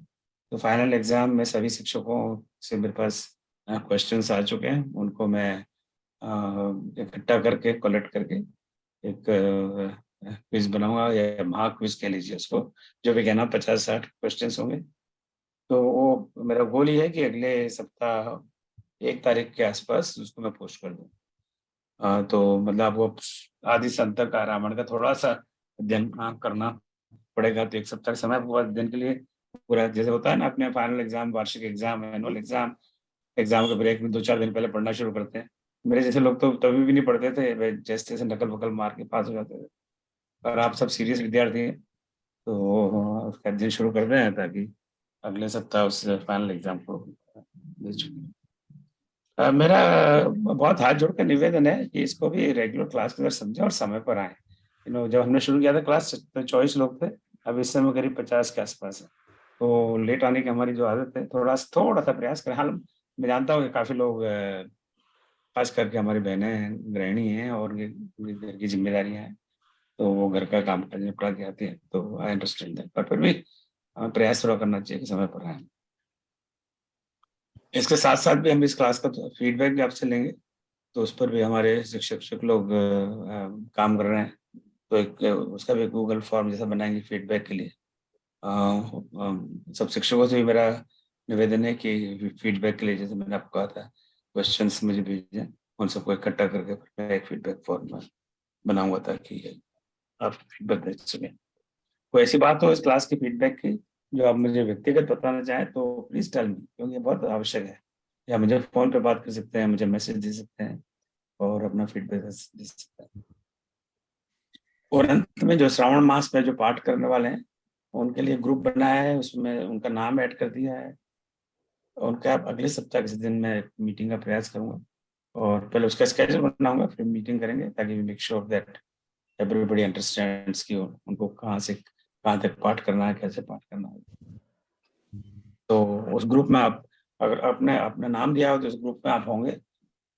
तो फाइनल एग्जाम में सभी शिक्षकों से मेरे पास क्वेश्चंस आ चुके हैं, उनको मैं इकट्ठा करके कलेक्ट करके एक क्विज बनाऊंगा, या महा क्विज कह लीजिए उसको, जो भी कहना 50-60 क्वेश्चंस होंगे। तो वो मेरा गोल ही है कि अगले सप्ताह 1 तारीख के आसपास उसको मैं पोस्ट कर दूं। तो मतलब वो आदि से अंत का रामायण का थोड़ा सा अध्ययन करना पड़ेगा, तो 1 सप्ताह का समय अध्ययन के लिए पूरा, जैसे होता है ना अपने फाइनल एग्जाम, वार्षिक एग्जाम, एनुअल एग्जाम के ब्रेक में 2-4 दिन पहले पढ़ना शुरू करते हैं। मेरे जैसे लोग तो तभी भी नहीं पढ़ते थे, वे जैसे तैसे नकल वकल मार के पास हो जाते थे। और आप सब सीरियस विद्यार्थी हैं, तो उसका अध्ययन शुरू कर दें ताकि अगले सप्ताह उस फाइनल एग्जाम को दे चुके। मेरा बहुत हाथ जोड़ कर निवेदन है कि इसको भी रेगुलर क्लास की तरह समझें और समय पर आए। जब हमने शुरू किया था क्लास तो 24 लोग थे, अब इस समय करीब 50 के आसपास है। तो लेट आने की हमारी जो आदत है, थोड़ा सा प्रयास करें। हाल मैं जानता हूँ कि काफी लोग, खास करके हमारी बहनें गृहिणी हैं और उनकी घर की जिम्मेदारियां हैं, तो वो घर का काम काज निपटा के आती हैं, तो आई अंडरस्टैंड दैट, पर फिर भी हमें प्रयास थोड़ा करना चाहिए कि समय पर आए। इसके साथ साथ भी हम इस क्लास का फीडबैक भी आपसे लेंगे, तो उस पर भी हमारे शिक्षक लोग काम कर रहे हैं। तो एक उसका भी गूगल फॉर्म जैसा बनाएंगे फीडबैक के लिए। सब शिक्षकों से भी मेरा निवेदन है कि फीडबैक के लिए, जैसे मैंने आपको कहा था, क्वेश्चंस मुझे भेजें, उन सबको इकट्ठा करके मैं एक फीडबैक फॉर्म बनाऊंगा ताकि आप फीडबैक दे सकें। कोई ऐसी बात हो इस क्लास की फीडबैक की जो आप मुझे व्यक्तिगत बताना चाहें, तो प्लीज टेल मी, क्योंकि ये बहुत आवश्यक है। या मुझे फोन पे बात कर सकते हैं, मुझे मैसेज दे सकते हैं और अपना फीडबैक दे सकते हैं। और अंत में जो श्रावण मास में जो पाठ करने वाले हैं, उनके लिए ग्रुप बनाया है, उसमें उनका नाम ऐड कर दिया है। उनका अगले सप्ताह किसी दिन मैं मीटिंग का प्रयास करूंगा, और पहले उसका स्केड्यूल बनाऊंगा, फिर मीटिंग करेंगे ताकि we make sure that everybody understands कि उनको कहाँ से कहाँ तक पाठ करना है, कैसे पाठ करना है। तो उस ग्रुप में आप अगर अपने अपना नाम दिया हो तो उस ग्रुप में आप होंगे,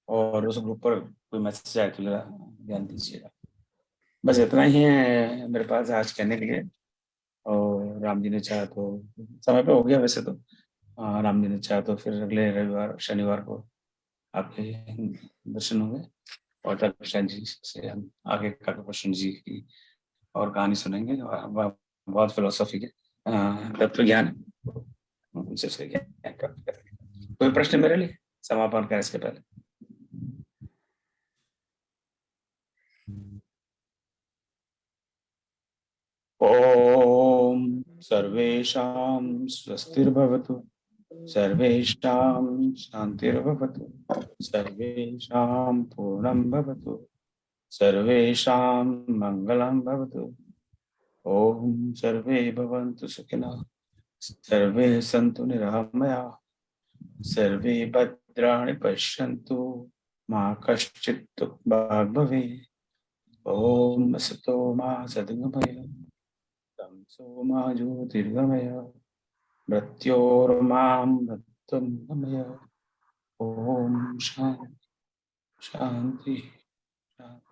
और उस ग्रुप पर कोई मैसेज आए तो ध्यान दीजिएगा। बस इतना ही है मेरे पास आज कहने के लिए। और राम जी ने चाहा तो समय पे हो गया वैसे तो, राम जी ने चाहा तो फिर अगले रविवार शनिवार को आपके दर्शन होंगे, और कृष्ण जी से हम आगे कृष्ण जी की और कहानी सुनेंगे। और बहुत फिलोसॉफी के तत्व ज्ञान उनसे उसके ज्ञान प्राप्त करेंगे। कोई प्रश्न मेरे लिए समापन करें इसके पहले? ओम सर्वेषां स्वस्तिर्भवतु, सर्वेषां शान्तिर्भवतु, सर्वेषां पूर्णं भवतु, सर्वेषां मङ्गलं भवतु। ओम सर्वे भवन्तु सुखिनः, सर्वे सन्तु निरामयाः, सर्वे भद्राणि पश्यन्तु, मा कश्चित् दुःखभाग् भवेत्। ओम असतो मा सद्गमय, तमसो मा ज्योतिर्गमय, मृत्योर्मां मृत्युर्गमय। ओम शांति शांति शांति।